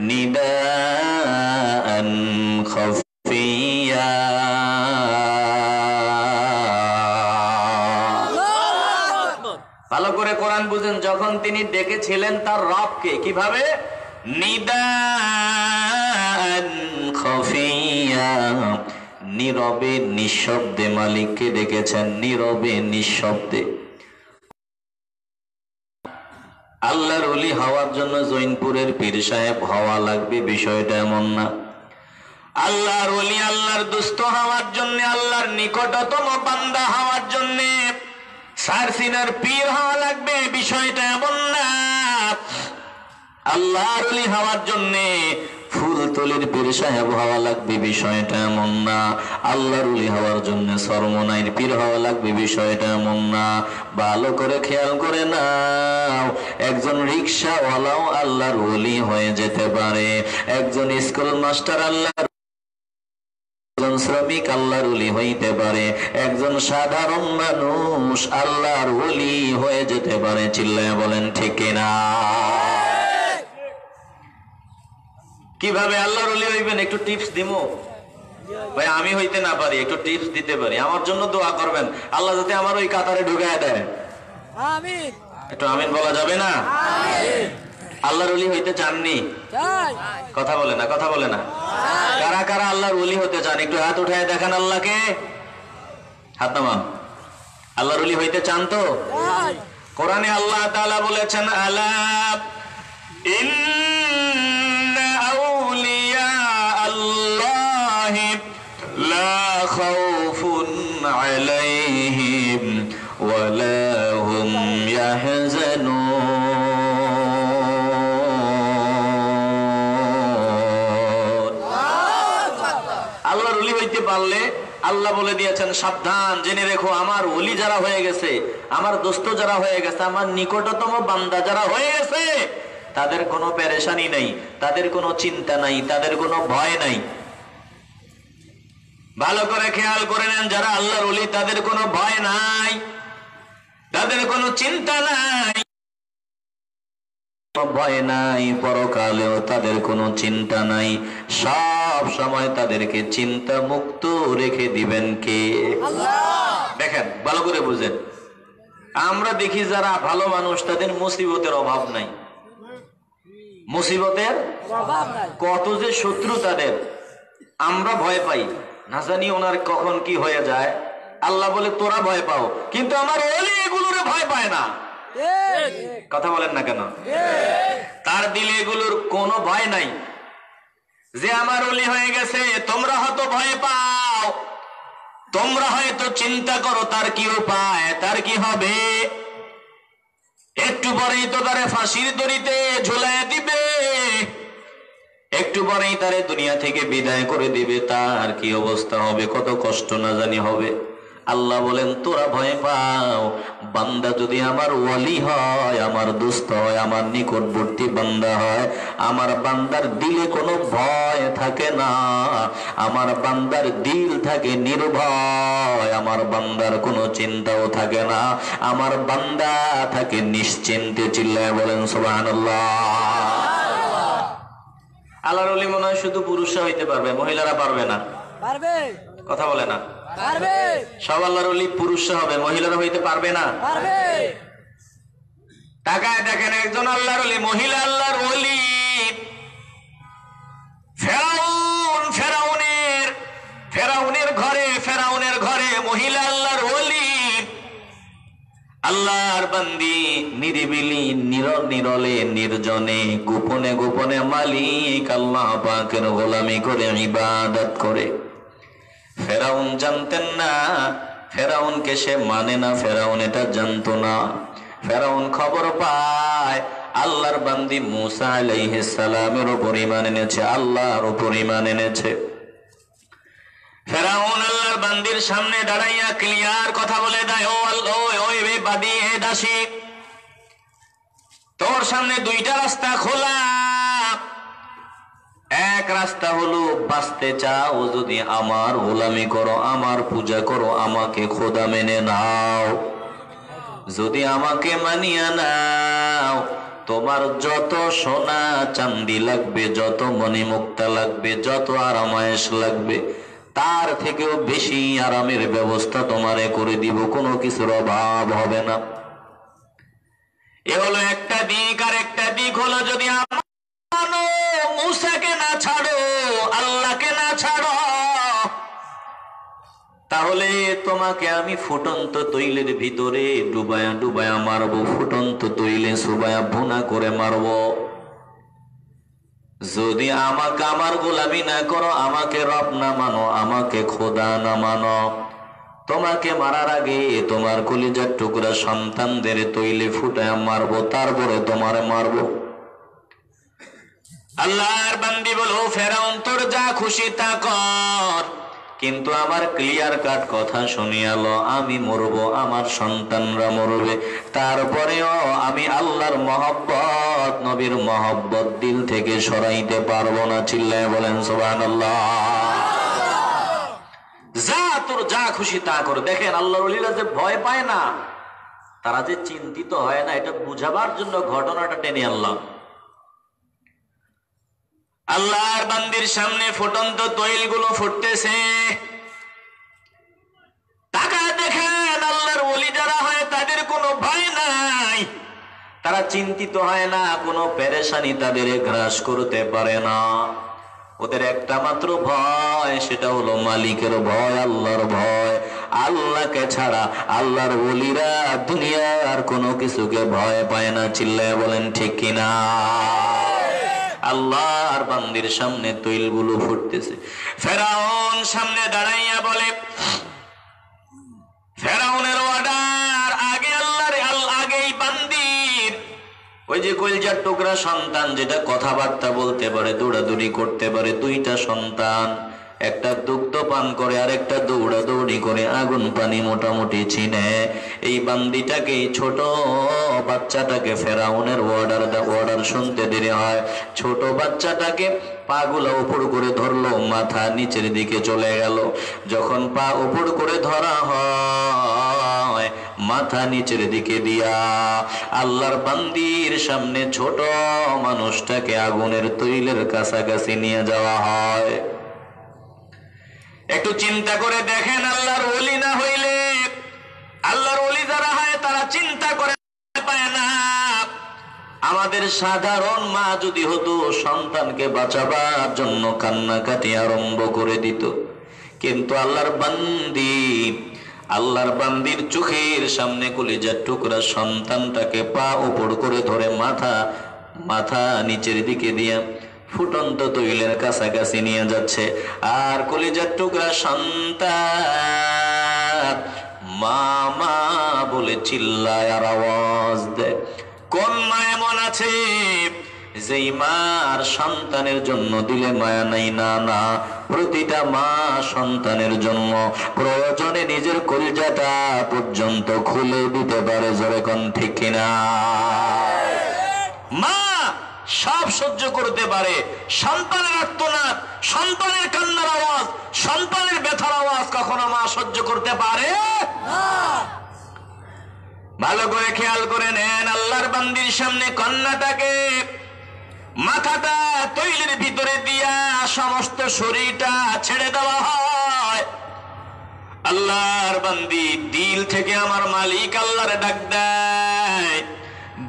নিদাআন খাফিয়া ভালো করে কোরআন বুঝেন। যখন তিনি ডেকেছিলেন তার রবকে কিভাবে? নিদান খফিয়া, নীরবে নিঃশব্দে মালিককে ডেকেছেন, নীরবে নিঃশব্দে। আল্লাহর ওলি হওয়ার জন্য জৈনপুরের পীর সাহেব হওয়া লাগবে বিষয়টা এমন না। আল্লাহর ওলি, আল্লাহর দুস্থ হওয়ার জন্য, আল্লাহর নিকটতম বান্দা হওয়ার জন্য সারসিনার পীর হওয়া লাগবে বিষয়টা এমন না। আল্লাহর ওলি হওয়ার জন্য ফুলতলির পীর সাহেব হওয়া লাগবে বিষয়টা এমন না। আল্লাহর ওলি হওয়ার জন্য সরমনাইর পীর হওয়া লাগবে বিষয়টা এমন না। ভালো করে খেয়াল করে নাও, একজন রিক্সাওয়ালাও আল্লাহর ওলি হয়ে যেতে পারে, একজন স্কুল মাস্টার আল্লাহর, একজন শ্রমিক আল্লাহর ওলি হইতে পারে, একজন সাধারণ মানুষ আল্লাহর ওলি হয়ে যেতে পারে। চিল্লায় বলেন ঠিক না? কিভাবে আল্লাহর ওলি হইবেন একটু টিপস দিমু ভাই? আমি হইতে না পারি, একটু টিপস দিতে পারি। আমার জন্য দোয়া করবেন, আল্লাহ যাতে আমার ওই কাতারে ঢুকায় দেয়। আমিন। একটু আমিন বলা যাবে না? আল্লাহর ওলি হইতে চাননি? কথা বলে না, কথা বলে না। কারা কারা আল্লাহর ওলি হতে চান একটু হাত উঠায় দেখান আল্লাহকে। হাত নামান। আল্লাহর ওলি হইতে চান তো? কোরআনে আল্লাহ তাআলা বলেছেন, আলা ইন্না আউলিয়া আল্লাহি লা খাউফুন আলাইহিম ওয়া লা হুম ইয়াহজানুন। আল্লাহর ওলি হইতে পারলে আল্লাহ বলে দিয়েছেন, সাবধান, জেনে রেখো, আমার ওলি যারা হয়ে গেছে, আমার দোস্ত যারা হয়ে গেছে, আমার নিকটতম বান্দা যারা হয়ে গেছে, তাদের কোনো পেরেশানি নাই, তাদের কোনো চিন্তা নাই, তাদের কোনো ভয় নাই। ভালো করে খেয়াল করে নেন, যারা আল্লাহর ওলি তাদের কোনো ভয় নাই, তাদের কোনো চিন্তা নাই, ভয় নাই, পরকালেও তাদের কোনো চিন্তা নাই। সব সময় তাদেরকে চিন্তা মুক্ত রেখে দিবেন কে? দেখেন, ভালো করে বুঝেন। আমরা দেখি যারা ভালো মানুষ তাদের মুসিবতের অভাব নাই, মুসিবতের কত যে শত্রু তাদের, আমরা ভয় পাই, না জানি ওনার কখন কি হয়ে যায়। আল্লাহ বলে তোরা ভয় পাও, কিন্তু আমার ওলি এগুলোরে ভয় পায় না। কথা বলেন না কেন? তার দিলে এগুলোর কোনো ভয় নাই। যে আমার ওলি হয়ে গেছে, তোমরা হয়তো ভয় পাও, তোমরা হয়তো চিন্তা করো তার কি উপায়, তার কি হবে, একটু পরেই তো তারে ফাঁসির দড়িতে ঝুলায় দিবে, একটু পরেই তারে দুনিয়া থেকে বিদায় করে দিবে, তার কি অবস্থা হবে, কত কষ্ট না জানি হবে। আল্লাহ বলেন তোরা ভয় পাও, বান্দা যদি আমার ওয়ালি হয়, আমার দোস্ত হয়, আমার নিকটবর্তী বান্দা হয়, আমার বান্দার দিলে কোনো ভয় থাকে না, আমার বান্দার দিল থাকে নির্ভয়, আমার বান্দার কোনো চিন্তাও থাকে না, আমার বান্দা থাকে নিশ্চিন্তে। চিল্লায় বলেন সুবহানাল্লাহ। আল্লাহর ওলি মনে হয় শুধু পুরুষরা হইতে পারবে, মহিলারা পারবে না। পারবে? কথা বলে না। পারবে? সব আল্লাহর ওলি পুরুষরা হবে, মহিলারা হইতে পারবে না। পারবে? তাকায় দেখেন, একজন আল্লাহর ওলি, মহিলা আল্লাহর ওলি, ফেরাউনের ঘরে মহিলা আল্লাহর ওলি, আল্লাহর বান্দি, নিরিবিলি নিরলে নির্জনে গোপনে গোপনে মালিক আল্লাহ পাকের গোলামি করে ইবাদত করে। ফেরাউন জানতেন না, ফেরাউনকে সে মানে না, ফেরাউন এটা জানতো না। ফেরাউন খবর পায় আল্লাহর বান্দি মুসা আলাইহিস সালামের উপর ঈমান এনেছে, আল্লাহর উপর ঈমান এনেছে। ফেরাউন আল্লাহর বান্দির সামনে দাঁড়াইয়া ক্লিয়ার কথা বলে দেয়, ও আল্লাহ, ওই বাদী, হে দাসী, তোর সামনে দুইটা রাস্তা খোলা। এক রাস্তা হলো বাঁচতে চাও যদি আমার গোলামি করো, আমার পূজা করো, আমাকে খোদা মেনে নাও। যদি আমাকে মানিয়া নাও, তোমার যত সোনা চান্দি লাগবে, যত মণিমুক্তা লাগবে, যত আরামায়েশ লাগবে, তার থেকেও বেশি আরামের ব্যবস্থা তোমারে করে দিব, কোনো কিছুর অভাব হবে না। এ হলো একটা দিক। আর একটা দিক হলো যদি মানো মুসাকে না ছাড়ো, আল্লাহকে না ছাড়ো, তাহলে তোমাকে আমি ফুটন্ত তৈলের ভিতরে ডুবায়া ডুবায়া মারবো, ফুটন্ত তৈলে সুবায়া ভুনা করে মারবো। যদি আমাকে আমার গোলামি না করো, আমাকে রব না মানো, আমাকে খোদা না মানো, তোমাকে মারার আগে তোমার কলিজার টুকরা সন্তানদের তৈলে ফুটায়া মারবো, তারপরে তোমারে মারবো। আল্লাহর বান্দি বলো, ফেরাউন তোর যা খুশি তা কর, কিন্তু আমার ক্লিয়ার কাট কথা শুনিয়ালো, আমি মরবো, আমার সন্তানরা মরবে, তারপরেও আমি আল্লাহর মহব্বত, নবীর মহব্বত দিল থেকে সরাইতে পারবো না। চিল্লায় বলেন সুবহানাল্লাহ। যা তোর যা খুশি তা কর। দেখেন আল্লাহর ওলিরা যে ভয় পায় না, তারা যে চিন্তিত হয় না, এটা বুঝাবার জন্য ঘটনাটা টেনে আনলাম। আল্লাহর বান্দির সামনে ফুটন্ত তৈলগুলো ফুটতেছে, তাকায় দেখেন আল্লাহর ওলি যারা হয় তাদের কোনো ভয় নাই, তারা চিন্তিত হয় না, কোনো পেরেশানি তাদের গ্রাস করতে পারে না। ওদের একটা মাত্র ভয়, সেটা হলো মালিকের ভয়, আল্লাহর ভয়। আল্লাহকে ছাড়া আল্লাহর ওলিরা দুনিয়ার কোনো কিছুকে ভয় পায় না। চিল্লায় বলেন ঠিক কিনা? আল্লাহর বান্দির সামনে তৈলগুলো ফুটতেছে। ফেরাউন সামনে দাঁড়াইয়া বলে, ফেরাউনের অর্ডার, আগে আল্লাহর আগেই বান্দির ওই যে কলিজার টুকরা সন্তান যেটা কথাবার্তা বলতে পারে, দৌড়াদৌড়ি করতে পারে, দুইটা সন্তান, একটা দুগ্ধ পান করে আর একটা দৌড়াদৌড়ি করে, আগুন পানি মোটামুটি চিনে, এই বান্দিটাকে, এই ছোট বাচ্চাটাকে ফেরাউনের অর্ডার শুনতে দেরি হয়। ছোট বাচ্চাটাকে পাগুলা উপর করে ধরলো, মাথা নিচের দিকে চলে গেল। যখন পা উপর করে ধরা হয়, মাথা নিচের দিকে দিয়া আল্লাহর বান্দির সামনে ছোট মানুষটাকে আগুনের তৈলের কাছাকাছি নিয়ে যাওয়া হয়। একটু চিন্তা করে দেখেন, আল্লাহর ওলি না হইলে, আল্লাহর ওলি যারা হয় তারা চিন্তা করে পায় না। আমাদের সাধারণ মা যদি হতো, সন্তানকে বাঁচাবার জন্য কান্নাকাটি আরম্ভ করে দিত, কিন্তু আল্লাহর বান্দির চোখের সামনে কলিজার টুকরা সন্তানটাকে পা উপর করে ধরে মাথা নিচের দিকে দিয়া ফুটন্ত তৈলের কাছাকাছি নিয়ে যাচ্ছে। আর কলিজার টুকরা সন্তান মামা বলে চিল্লায় আর আওয়াজ দেয়। কোন মা এমন আছে যেই মার সন্তানের জন্য দিলে মায়া নাই? না না, প্রতিটা মা সন্তানের জন্য প্রয়োজনে নিজের কলিজাটা পর্যন্ত খুলে দিতে পারে। জোরে কোন ঠিক কিনা? মা সব সহ্য করতে পারে, সন্তানের আর্তনাদ, সন্তানের কান্নার আওয়াজ, সন্তানের ব্যথার আওয়াজ কখনো মা সহ্য করতে পারে না। ভালো করে খেয়াল করে নেন, আল্লাহর বান্দির সামনে কন্যাটাকে মাথাটা তৈলের ভিতরে দিয়া সমস্ত শরীরটা ছেড়ে দেওয়া হয়। আল্লাহর বান্দি দিল থেকে আমার মালিক আল্লাহর ডাক দেয়।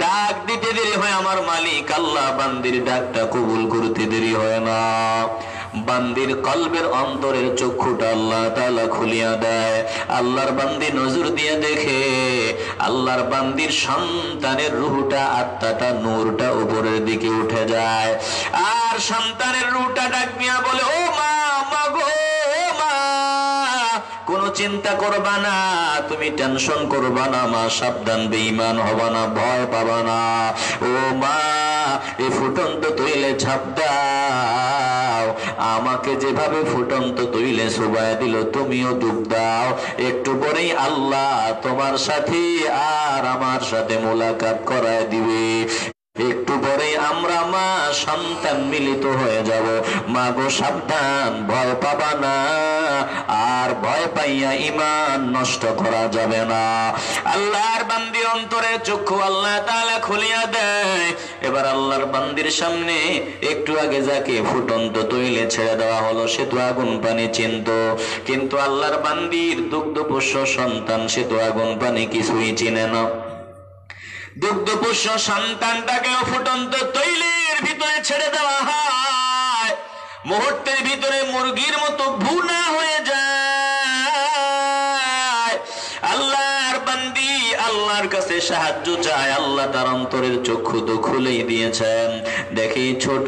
ডাক দিতে দেরি হয় আমার মালিক আল্লাহ বান্দির ডাকটা কবুল করতে দেরি হয় না। বান্দির কলবের অন্তরের চক্ষুটা আল্লাহ তাআলা খুলিয়া দেয়। আল্লাহর বান্দি নজর দিয়ে দেখে, আল্লাহর বান্দির সন্তানের রূহটা, আত্মাটা, নূরটা উপরের দিকে উঠে যায়। আর সন্তানের রূহটা ডাক দিয়া বলে, ও মা, মা গো মা, কোনো চিন্তা করবা না, তুমি টেনশন করবা না মা, সাবধান, বেঈমান হবা না, ভয় পাবা না। ও মা, এই ফুটন্ত তৈলে ঝাঁপ দাও, আমাকে যেভাবে ফুটন্ত তৈলে সুবায় দিল তুমিও ডুব দাও। একটু পরেই আল্লাহ তোমার সাথে আর আমার সাথে মোলাকাত করায় দিবে। একটু পরে আমরা মা সন্তান মিলিত হয়ে যাব। মা গো সাবধান, ভয় পাবা না, আর ভয় পাইয়া ঈমান নষ্ট করা যাবে না। আল্লাহর বান্দির অন্তরে চক্ষু আল্লাহ তাআলা খুলিয়া দেয়। এবার আল্লাহর বান্দির সামনে একটু আগে যাকে ফুটন্ত তৈলে ছেড়ে দেওয়া হলো সে তো আগুন পানি চিনত, কিন্তু আল্লাহর বান্দির দুগ্ধপোষ্য সন্তান সে তো আগুন পানি কিছুই চিনে না। দুগ্ধপোষ্য সন্তানটাকেও ফুটন্ত তৈলের ভিতরে ছেড়ে দেওয়া হয়, মুহূর্তের ভিতরে মুরগির মতো ভুনা হয়ে যায়। আল্লাহর বান্দি আল্লাহর কাছে সাহায্য চায়, আল্লাহ তার অন্তরের চক্ষু তো খুলেই দিয়েছেন। দেখি ছোট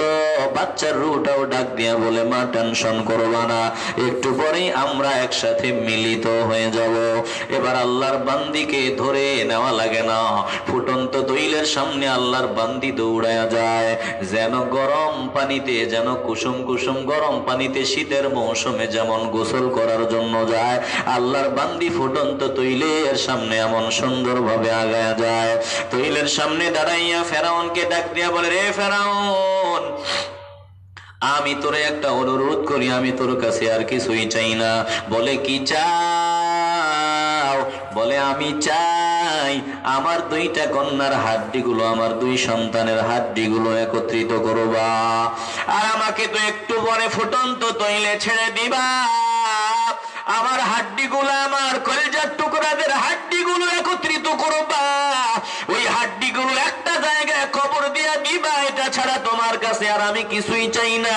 বাচ্চার রুটাও ডাক দিয়া বলে, মা টেনশন করবা না, একটু পরেই আমরা একসাথে মিলিত হয়ে যাব। এবার আল্লাহর বান্দিকে ধরে নেওয়া লাগে না, ফুটন্ত তৈলের সামনে আল্লাহর বান্দি দৌড়ায়া যায়, যেন গরম পানিতে, যেন কুসুম কুসুম গরম পানিতে শীতের মৌসুমে যেমন গোসল করার জন্য যায়, আল্লাহর বান্দি ফুটন্ত তৈলের সামনে এমন সুন্দরভাবে আগায়া যায়। তৈলের সামনে দাঁড়াইয়া ফেরাউনকে ডাক দিয়া বলে, রে ফেরাউন, আমি তোরে একটা অনুরোধ করি, আমি তোর কাছে আর কিছুই চাই না। বলে, কি চাও? বলে, আমি চাই আমার দুইটা কন্যার হাড্ডিগুলো, আমার দুই সন্তানের হাড্ডিগুলো একত্রিত করবা, আর আমাকে তো একটু পরে ফুটন্ত তৈলে ছেড়ে দিবা। আমার হাড্ডিগুলো, আমার কলিজার টুকরাদের হাড্ডিগুলো একত্রিত করবা, ওই হাড্ডিগুলো একটা জায়গায় কবর দিয়া দিবা, এটা ছাড়া তোমার কাছে আর আমি কিছুই চাই না।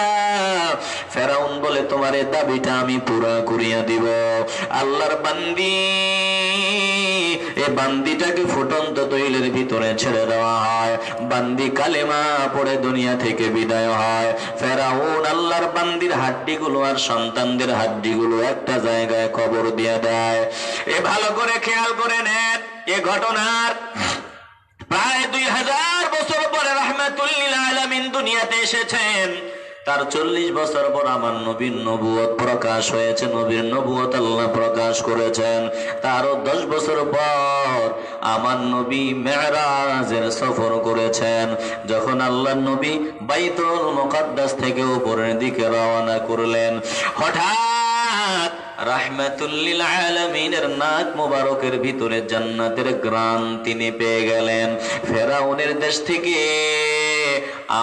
ফেরাউন বলে, তোমার এই দাবিটা আমি পুরা করিয়া দিব। আল্লাহর বান্দি, এ বান্দিটাকে ফুটন্ত তৈলের ভিতরে ছেড়ে দেওয়া হয়, বান্দি কালেমা পড়ে দুনিয়া থেকে বিদায় হয়। ফেরাউন আল্লাহর বান্দির হাড্ডিগুলো আর সন্তানদের হাড্ডিগুলো একটা জায়গায় কবর দিয়ে দেয়। এ ভালো করে খেয়াল করে নেন, এ ঘটনার প্রায় 2000 বছর পরে রাহমাতুল লিল আলামিন দুনিয়াতে এসেছেন। তার 40 বছর পর আমার নবীর নবুয়ত প্রকাশ হয়েছে, নবীর নবুয়ত আল্লাহ প্রকাশ করেছেন। তারও 10 বছর পর আমার নবী মেরাজের সফর করেছেন। যখন আল্লাহ নবী বাইতুল মুকাদ্দাস থেকে উপরের দিকে রওনা করলেন, হঠাৎ রাহমাতুল লিল আলামিনের নাক মোবারকের ভিতরে জান্নাতের ঘ্রাণ তিনি পেয়ে গেলেন। ফেরাউনের দেশ থেকে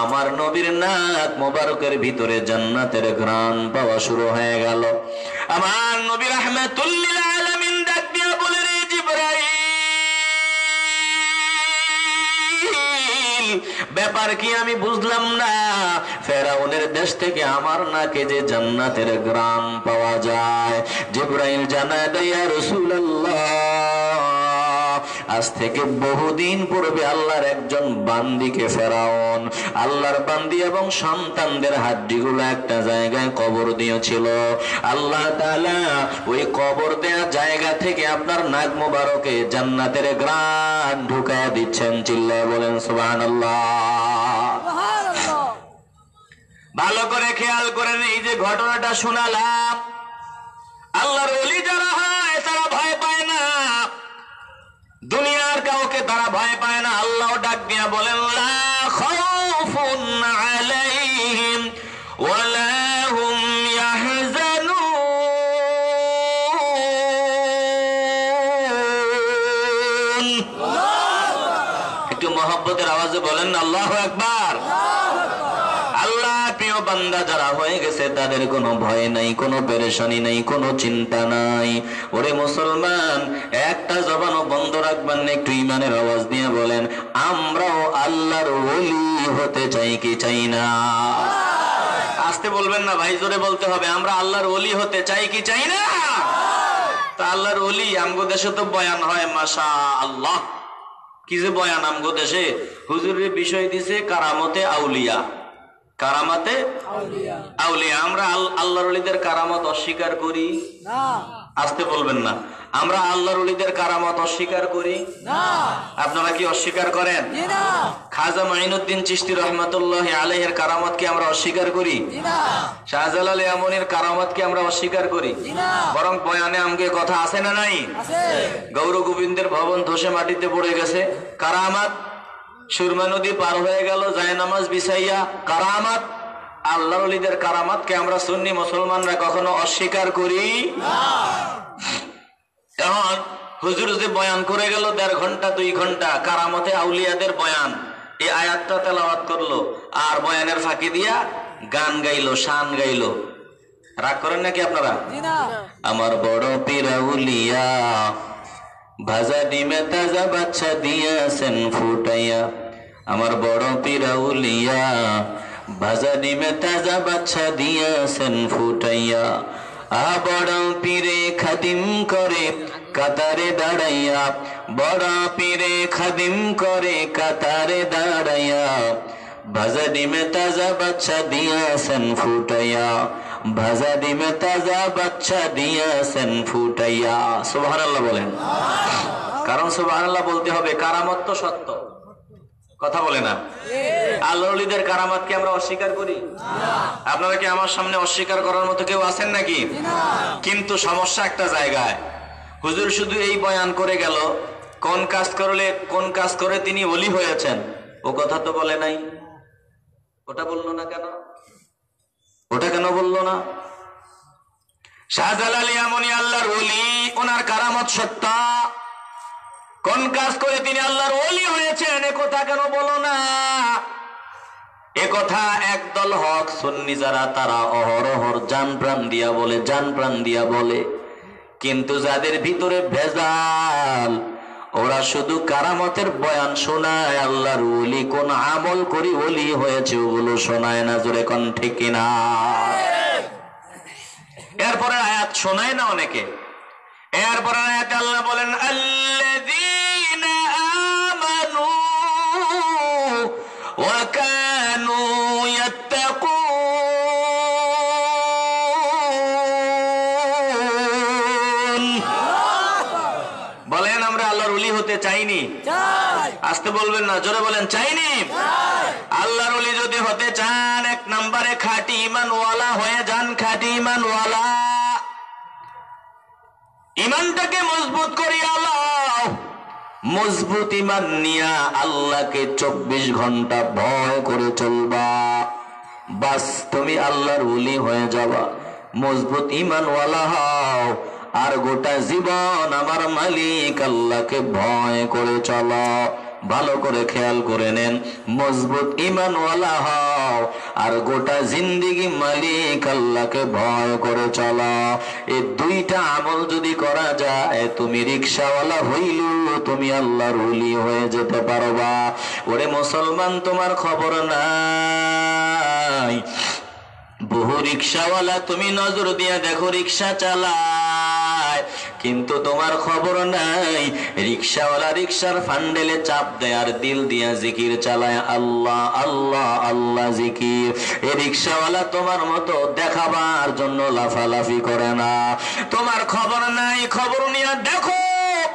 আমার নবীর নাক মোবারকের ভিতরে জান্নাতের ঘ্রাণ পাওয়া শুরু হয়ে গেল। আমার নবী রাহমাতুল লিল আলামিন ডাক দিয়ে বলে, রে জিবরাইল, ব্যাপার কি আমি বুঝলাম না, ফেরাউনের দেশ থেকে আমার নাকে যে জান্নাতের ঘ্রাণ পাওয়া যায়। জিবরাইল জানায় দেয়, ইয়া রাসূলুল্লাহ, আজ থেকে বহুদিন পূর্বে আল্লাহর একজন বান্দিকে ফেরাউন আল্লাহর বান্দি এবং সন্তানদের হাড্ডিগুলো একটা জায়গায় কবর দিয়েছিল। আল্লাহ তাআলা ওই কবর দেওয়া জায়গা থেকে আপনার নাক মোবারকে জান্নাতের ঘ্রাণ ঢুকায়া দিচ্ছেন। চিল্লায় বলেন সুবহানাল্লাহ। ভালো করে খেয়াল করেন, এই যে ঘটনাটা শোনালাম, আল্লাহর ওলি যারা হয় তারা ভয় পায় না, দুনিয়ার কাউকে তারা ভয় পায় না। আল্লাহ ডাক দিয়া বলেন, লা খাউফুন আলাইহিম ওয়ালা হুম ইয়াহজানুন। একটু মহব্বতের আওয়াজে বলেন না আল্লাহু আকবার। আল্লাহ প্রিয় বান্দা যারা হয়ে গেছে তাদের কোনো ভয় নাই, কোনো পেরেশানি নাই, কোনো চিন্তা নাই। ওরে মুসলমান, একটা জবানও বন্ধ রাখবেন না, একটু ইমানের আওয়াজ দিয়ে বলেন, আমরাও আল্লাহর ওলি হতে চাই কি চাই না? আসতে বলবেন না ভাই, জোরে বলতে হবে, আমরা আল্লাহর ওলি হতে চাই কি চাই না? তা আল্লাহর ওলি আমগো দেশে তো বয়ান হয়, মাশাআল্লাহ। কি যে বয়ান আমগো দেশে, হুজুরের বিষয় দিছে কারামতে আউলিয়া, কারামাতে আউলিয়া। আমরা আল্লাহর ওলিদের কারামত অস্বীকার করি না। আসতে বলবেন না, আমরা আল্লাহর ওলিদের কারামত অস্বীকার করি না। আপনারা কি অস্বীকার করেন? খাজা মাইনুদ্দিন চিশতি রহমাতুল্লাহি আলাইহির কারামত কি আমরা অস্বীকার করি? শাহজালাল ইয়ামানির কারামত কি আমরা অস্বীকার করি? বরং বয়ানে আমগে কথা আছে না নাই? গৌর গোবিন্দের ভবন ধসে মাটিতে পড়ে গেছে, কারামত। সুরমা নদী পার হয়ে গেল জায়নামাজ বিছাইয়া, কারামাত। আল্লাহর ওলিদের কারামাতকে আমরা সুন্নি মুসলমানরা কখনো অস্বীকার করি না। এখন হুজুর যে বয়ান করে গেল 1.5 ঘন্টা 2 ঘন্টা কারামতে আউলিয়াদের বয়ান, এই আয়াতটা তেলাওয়াত করলো আর বয়ানের ফাঁকি দিয়া গান গাইলো, শান গাইলো। রাগ করেন নাকি আপনারা? আমার বড় পীর আউলিয়া ভাজা ডিমে তাজা বাচ্চা দিয়েছেন ফুটাইয়া আমার বড় পীর আউলিয়া ভাজা ডিমে তাজা বাচ্চা দিয়েছেন ফুটাইয়া বড় পীরে খাদিম করে কাতারে দাঁড়াইয়া বড় পীরে খাদিম করে কাতারে দাঁড়াইয়া ভাজা ডিমে তাজা বাচ্চা দিয়েছেন ফুটাইয়া ভাজা ডিমে তাজা বাচ্চা দিয়েছেন ফুটাইয়া। সুবহানাল্লাহ বলেন। কারণ সুবহানাল্লাহ বলতে হবে, কারামত তো সত্য, কথা বলে না। আল্লাহর ওলিদের কারামত কি আমরা অস্বীকার করি? আপনারা কি আমার সামনে অস্বীকার করার মতো কেউ আছেন নাকি? কিন্তু সমস্যা একটা জায়গায়, হুজুর শুধু এই বয়ান করে গেল, কোন কাজ করে তিনি ওলি হয়েছেন ও কথা তো বলে নাই। ওটা বললো না কেন? ওটা কেন বললো না? শাহজালাল এমনই আল্লাহর ওলি, ওনার কারামত সত্য। কোন কাজ করে তিনি আল্লাহর ওলি হয়েছেন এ কথা কেন বলো না? এ কথা একদল হক সুন্নি যারা, তারা অহরহর জান প্রাণ দিয়া বলে, জান প্রাণ দিয়া বলে। কিন্তু যাদের ভিতরে ভেজাল, ওরা শুধু কারামতের বয়ান শোনায়, আল্লাহর ওলি কোন আমল করি ওলি হয়েছে ওগুলো শোনায় না। জোরে কোন ঠিক কিনা? এরপরে আয়াত শোনায় না অনেকে। এরপরে আয়াতে আল্লাহ বলেন, আল্লাযীনা আমানু ওয়া কানু ইয়াত্তাকুন। বলেন আমরা আল্লাহর ওলি হতে চাইনি? আসতে বলবেন না, জোরে বলেন চাইনি। আল্লাহর ওলি যদি হতে চান, এক নম্বরে খাঁটি ঈমানওয়ালা হয়ে যান। খাঁটি ঈমানওয়ালা, ঈমানটাকে মজবুত করিয়া লও। মজবুত ঈমান নিয়া আল্লাহকে 24 ঘন্টা ভয় করে চলবা, বাস তুমি আল্লাহর ওলি হয়ে যাবা। মজবুত ঈমানওয়ালা হও, আর গোটা জীবন আমার মালিক আল্লাহকে ভয় করে চলো। ভালো করে খেয়াল করে নেন, মজবুত ঈমানওয়ালা হও, আর গোটা জিন্দেগি মালিক আল্লাহকে ভয় করে চলো। এই দুইটা আমল যদি করা যায়, তুমি রিকশাওয়ালা হইলেও তুমি আল্লাহর ওলি হয়ে যেতে পারবা। ওরে মুসলমান, তোমার খবর নাই, বহু রিকশাওয়ালা তুমি নজর দিয়া দেখো রিকশা চালায়, কিন্তু তোমার খবর নাই রিকশাওয়ালা রিকশার ফান্ডেলে চাপ দেয় আর দিল দিয়া জিকির চালায়, আল্লাহ আল্লাহ আল্লাহ জিকির। এই রিকশাওয়ালা তোমার মতো দেখাবার জন্য লাফালাফি করে না। তোমার খবর নাই, খবর নিয়ে দেখো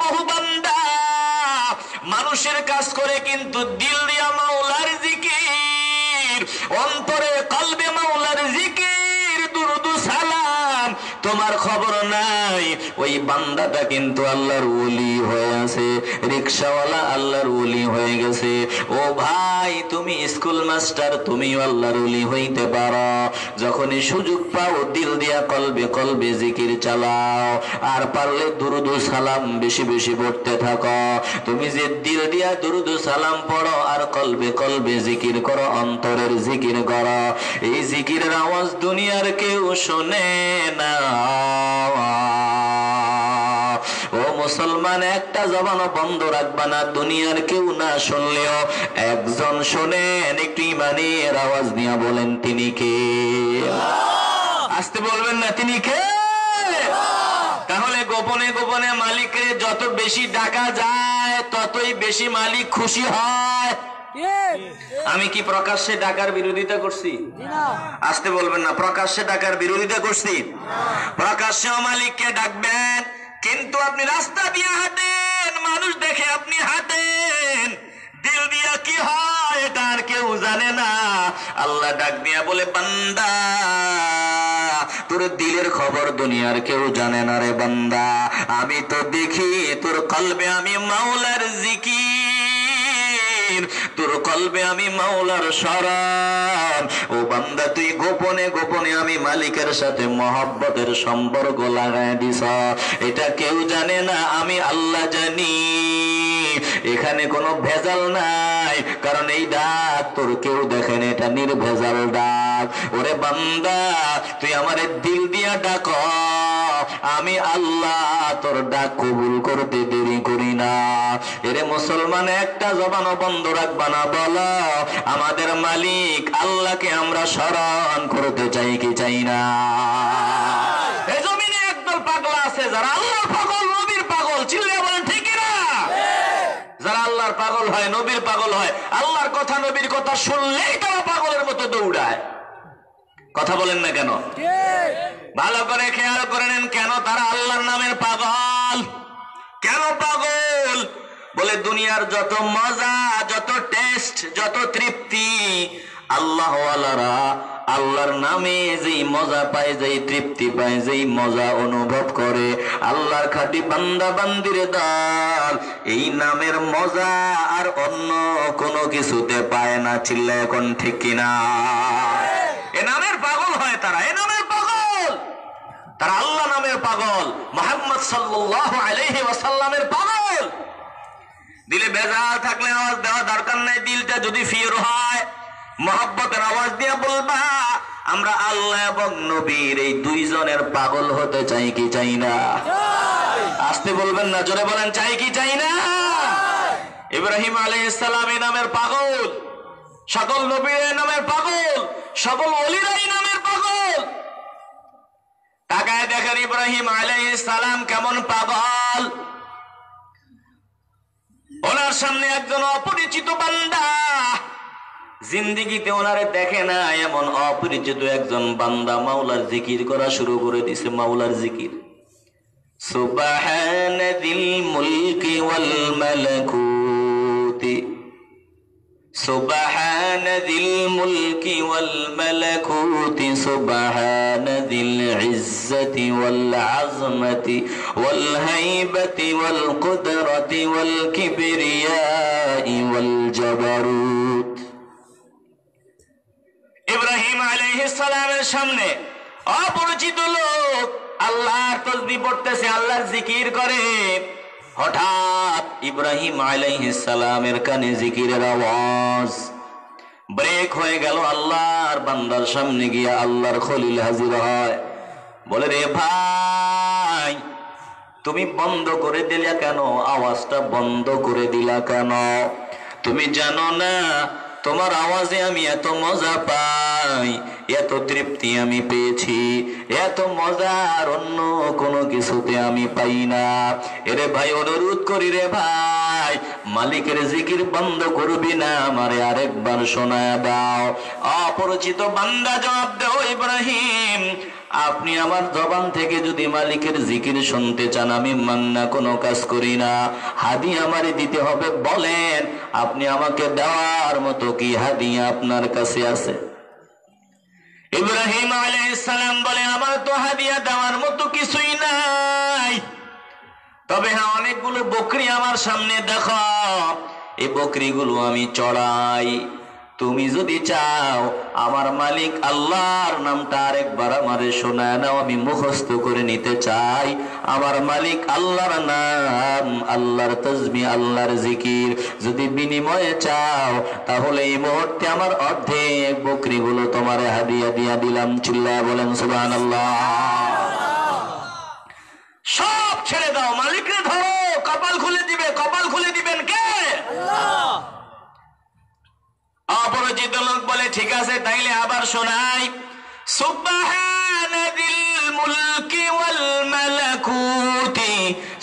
বহু বান্দা মানুষের কাজ করে কিন্তু দিল দিয়া মাওলার জিকির, অন্তরে কলবে মাওলার জিকির, দুরুদ সালাম। তোমার খবর নাই ওই বান্দাটা কিন্তু আল্লাহর ওলি হয়ে আছে, রিকশাওয়ালা আল্লাহর ওলি হয়ে গেছে। ও ভাই, তুমি স্কুল মাস্টার, তুমিও আল্লাহর ওলি হইতে পারো। যখনই সুযোগ পাও দিল দিয়া কলবে কলবে জিকির চালাও, আর পারলে দুরুদ সালাম বেশি বেশি পড়তে থাকো। তুমি যে দিল দিয়া দুরুদ সালাম পড়ো আর কলবে কলবে জিকির করো, অন্তরের জিকির করো, এই জিকিরের আওয়াজ দুনিয়ার কেউ শোনে না। ও মুসলমান, একটা জবানও বন্ধ রাখবা না, দুনিয়ার কেউ না শুনলেও একজন শোনেন। একটু ইমানের আওয়াজ নিয়ে বলেন তিনি কে? আসতে বলবেন না, তিনি কে? তাহলে গোপনে গোপনে মালিকের যত বেশি ডাকা যায় ততই বেশি মালিক খুশি হয়। আমি কি প্রকাশ্যে ডাকার বিরোধিতা করছি? আসতে বলবেন না, প্রকাশ্যে ডাকার বিরোধিতা করছি? প্রকাশ্যেও মালিককে ডাকবেন, কিন্তু আপনি রাস্তা দিয়ে হাঁটেন, মানুষ দেখে আপনি হাঁটেন, দিল দিয়া কি হয় এটা আর কেউ জানে না। আল্লাহ ডাক দিয়া বলে, বান্দা তোর দিলের খবর দুনিয়ার কেউ জানে না রে বান্দা, আমি তো দেখি তোর কলবে আমি মাওলার জিকির, তোর কলবে আমি মাওলার শরণ। ও বান্দা, তুই গোপনে গোপনে আমি মালিকের সাথে মহব্বতের সম্পর্ক লাগাই দিছ, এটা কেউ জানে না, আমি আল্লাহ জানি। এখানে কোনো ভেজাল নাই, কারণ এই ডাক তোর কেউ দেখেন, এটা নির্ভেজাল ডাক। ওরে বান্দা, তুই আমারে দিল দিয়া ডাক, আমি আল্লাহ তোর ডাক কবুল করতে দেরি করি না। এরে মুসলমান, একটা জবানও বন্ধ রাখবা না, বলো আমাদের মালিক আল্লাহকে আমরা স্মরণ করতে চাই কি চাই না? এই জমিনে একদল পাগল আছে যারা আল্লাহর পাগল, নবীর পাগল, চিল্লিয়ে বলেন ঠিক না? যারা আল্লাহর পাগল হয়, নবীর পাগল হয়, আল্লাহর কথা নবীর কথা শুনলেই তারা পাগলের মতো দৌড়ায়। কথা বলেন না কেন? ভালো করে খেয়াল করে নেন, কেন তারা আল্লাহর নামের পাগল? কেন পাগল? বলে দুনিয়ার যত মজা, যত টেস্ট, যত তৃপ্তি, আল্লাহওয়ালারা আল্লাহর নামে যেই মজা পায়, যেই তৃপ্তি পায়, যেই মজা অনুভব করে, আল্লাহর খাঁটি বান্দা বান্দির দল এই নামের মজা আর অন্য কোনো কিছুতে পায় না। চিল্লা এখন ঠিক কিনা? এ নামের পাগল হয় তারা, এ নামের পাগল তারা, আল্লাহ নামের পাগল, মুহাম্মদ সাল্লাল্লাহু আলাইহি ওয়াসাল্লামের পাগল। দিলে বেজাল থাকলে আওয়াজ দেওয়া দরকার নাই, দিলটা যদি ফির হয় মহব্বতের আওয়াজ দিয়ে বলবা আমরা আল্লাহ এবং নবীর এই দুইজনের পাগল হতে চাই কি চাই না? আসতে বলবেন না, জোরে বলেন চাই কি চাই না? ইব্রাহিম আলাইহিস সালাম এই নামের পাগল, সকল নবীর নামের পাগল, সকল ওলিরাই নামের পাগল। তাকায় দেখেন ইব্রাহিম আলাইহিস সালাম কেমন পাগল। ওনার সামনে একজন অপরিচিত বান্দা, জিন্দিগিতে ওনারে দেখে না এমন অপরিচিত একজন বান্দা মাওলার জিকির করা শুরু করে দিছে। মাওলার জিকির, সুবহানাদিল মুলকি ওয়াল মালাকুতি, সুবহানাদিল মুলকি ওয়াল মালাকুতি, সুবহানাদিল ইজ্জতি ওয়াল আযমাতি ওয়াল হাইবাতি ওয়াল কুদরতি ওয়াল কিবরিয়াই ওয়াল জাবারুত। ইব্রাহিম আলাইহিস সালামের সামনে অপরিচিত লোক আল্লাহর তাসবিহ পড়তেছে, আল্লাহর জিকির করে। হঠাৎ ইব্রাহিম আলাইহিস সালামের কানে জিকিরের আওয়াজ, ব্রেক হয়ে গেল। আল্লাহর বান্দার সামনে গিয়া আল্লাহর খলিল হাজির হয়, বলে রে ভাই তুমি বন্ধ করে দিলা কেন? আওয়াজটা বন্ধ করে দিলা কেন? তুমি জানো না তোমার আওয়াজে আমি এত মজা পাই, এত তৃপ্তি আমি পেয়েছি, এত মজা আর অন্য কোনো কিছুতে আমি পাই না। এরে ভাই অনুরোধ করি রে ভাই, মালিকের জিকির বন্ধ করবি না, আমারে আরেকবার শোনায় দাও। অপরিচিত বান্দা জবাব দাও, ইব্রাহিম আপনি আমার জবান থেকে যদি মালিকের জিকির শুনতে চান, আমি মান্না কোনো কাজ করি না, হাদিয়া আমারে দিতে হবে। বলেন আপনি আমাকে দেওয়ার মতো কি হাদিয়া আপনার কাছে আছে? ইব্রাহিম আলাইহিস সালাম বলে আমার তো হাদিয়া দেওয়ার মতো কিছুই নাই, তবে হ্যাঁ অনেকগুলো বকরি আমার সামনে দেখো, এই বকরিগুলো আমি চড়াই। তুমি যদি চাও আমার মালিক আল্লাহর নামটা আরেকবার আমারে শোনায় নাও, আমি মুখস্থ করে নিতে চাই আমার মালিক আল্লাহর নাম, আল্লাহর তাসবিহ, আল্লাহর জিকির। যদি বিনিময়ে চাও তাহলে এই মুহূর্তে আমার অর্ধেক বকরিগুলো তোমারে হাদিয়া দিয়া দিলাম। চিল্লায়া বলেন সুবহানাল্লাহ। সব ছেড়ে দাও, মালিকরে ধরো, কপাল খুলে দিবে। কপাল খুলে দিবেন কে? আল্লাহ। অপরিচিত লোক বলে ঠিক আছে তাইলে আবার শোনাই, সুবহানাদিল মুলকি ওয়াল মালাকুতি,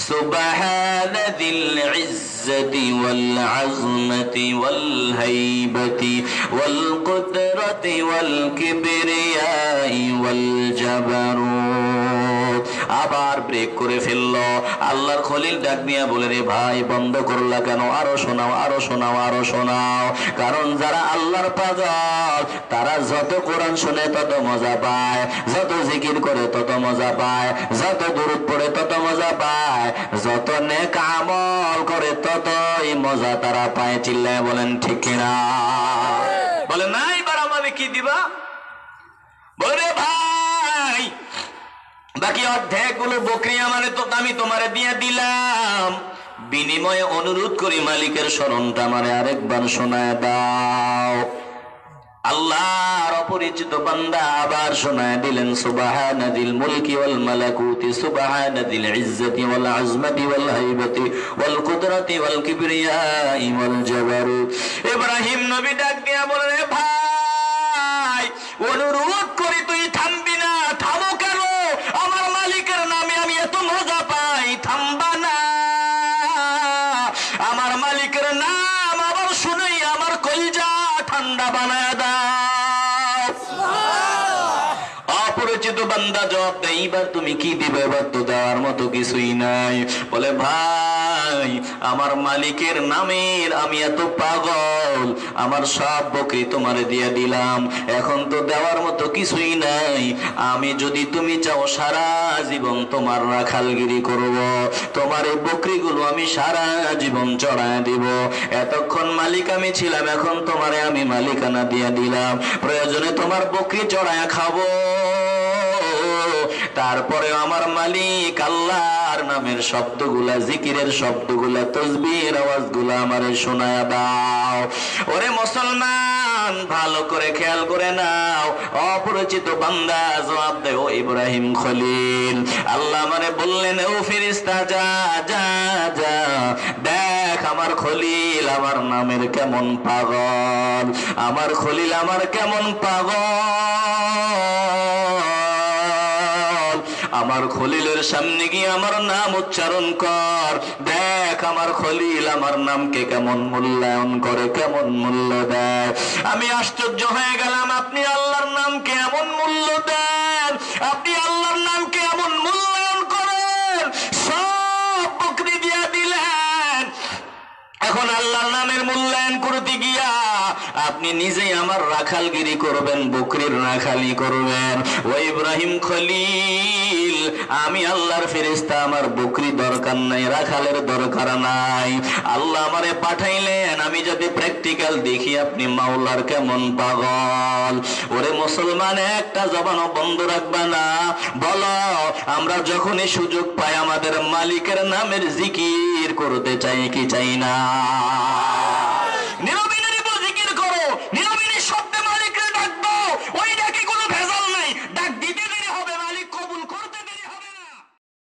সুবহানাদিল ইজ্জতি ওয়াল আযমাতি ওয়াল হাইবাতি ওয়াল কুদরতি ওয়াল কিবরিয়াই ওয়াল জাবারুত। আবার ব্রেক করে ফেললো। আল্লাহর খলিল ডাক দিয়া বলে রে ভাই বন্ধ করলা কেন? আরো শোনাও, আরো শোনাও, আরো শোনাও। কারণ যারা আল্লাহর পাগল তারা যত কোরআন শুনে তত মজা পায়, যত জিকির করে তত মজা পায়, যত দুরূদ পড়ে তত মজা পায়, যত নেক আমল করে ততই মজা তারা পায়। চিল্লায় বলেন ঠিক কিনা? বলে না এবার আমাদের কি দিবা? বলে ভাই বাকি অর্ধেক গুলো বকরি আমারে তো আমি তোমারে দিয়ে দিলাম, বিনিময়ে অনুরোধ করি মালিকের স্মরণটা আমারে আরেকবার শোনায় দাও। আল্লাহর অপরিচিত বান্দা আবার শোনায় দিলেন সুবহানাদিল মুলকি ওয়াল মালাকুতি সুবহানাদিল ইজ্জতি ওয়াল আজমতি ওয়াল হাইবতি ওয়াল কুদরতি ওয়াল কিবরিয়াই ওয়াল জাবারুত। ইব্রাহিম নবী ডাক দিয়া বলে, রে ভাই, অনুরোধ করি তুই থামবি না। থামো কেন? আমার মালিকের নামে আমি এত মজা পাই, থামবা না? আমার মালিকের নাম আবার শুনেই আমার কলিজা ঠান্ডা বানায় দাও। অপরিচিত বান্দা জবাব দেয়, এবার তুমি কি দিবে? এবার তো দেওয়ার মতো কিছুই নাই। বলে, ভাই, আমার মালিকের নামের আমি এত পাগল, আমার সব বকরি তোমারে দিয়ে দিলাম, এখন তো দেওয়ার মতো কিছুই নাই। আমি যদি তুমি চাও সারা জীবন তোমার রাখালগিরি করব, তোমার এই বকরিগুলো আমি সারা জীবন চড়ায় দিব। এতক্ষণ মালিক আমি ছিলাম, এখন তোমারে আমি মালিকানা দিয়ে দিলাম, প্রয়োজনে তোমার বকরি চড়ায় খাবো। তারপরে আমার মালিক আল্লাহর নামের শব্দগুলা, জিকিরের শব্দগুলা, তসবিহের আওয়াজগুলা আমারে শোনায়া দাও। ওরে মুসলমান, ভালো করে খেয়াল করে নাও। অপরিচিত বান্দা জবাব দেয়, ও ইব্রাহিম খলিল, আল্লাহ আমারে বললেন, ও ফেরেশতা, যা যা যা, দেখ আমার খলিল আমার নামের কেমন পাগল, আমার খলিল আমার কেমন পাগল। আমার খলিলের সামনে গিয়ে আমার নাম উচ্চারণ কর, দেখ আমার খলিল আমার নামকে কেমন মূল্যায়ন করে, কেমন মূল্য দেয়। আমি আশ্চর্য হয়ে গেলাম, আপনি আল্লাহর নামকে এমন মূল্য দেন, আপনি আল্লাহর নামকে এমন মূল্যায়ন করেন, সব বকরি দিয়া দিলেন। এখন আল্লাহর নামের মূল্যায়ন করতে গিয়া আপনি নিজেই আমার রাখালগিরি করবেন, বকরির রাখালি করবেন। ও ইব্রাহিম খলিল, আমি আল্লাহর ফেরেশতা, আমার বকরি দরকার নাই, রাখালের দরকার নাই। আল্লাহ আমারে পাঠাইলেন আমি যাতে প্র্যাকটিক্যাল দেখি আপনি মাওলার কেমন পাগল। ওরে মুসলমান, একটা জবানও বন্ধ রাখবা না। বলো, আমরা যখনই সুযোগ পাই আমাদের মালিকের নামের জিকির করতে চাই কি চাই না?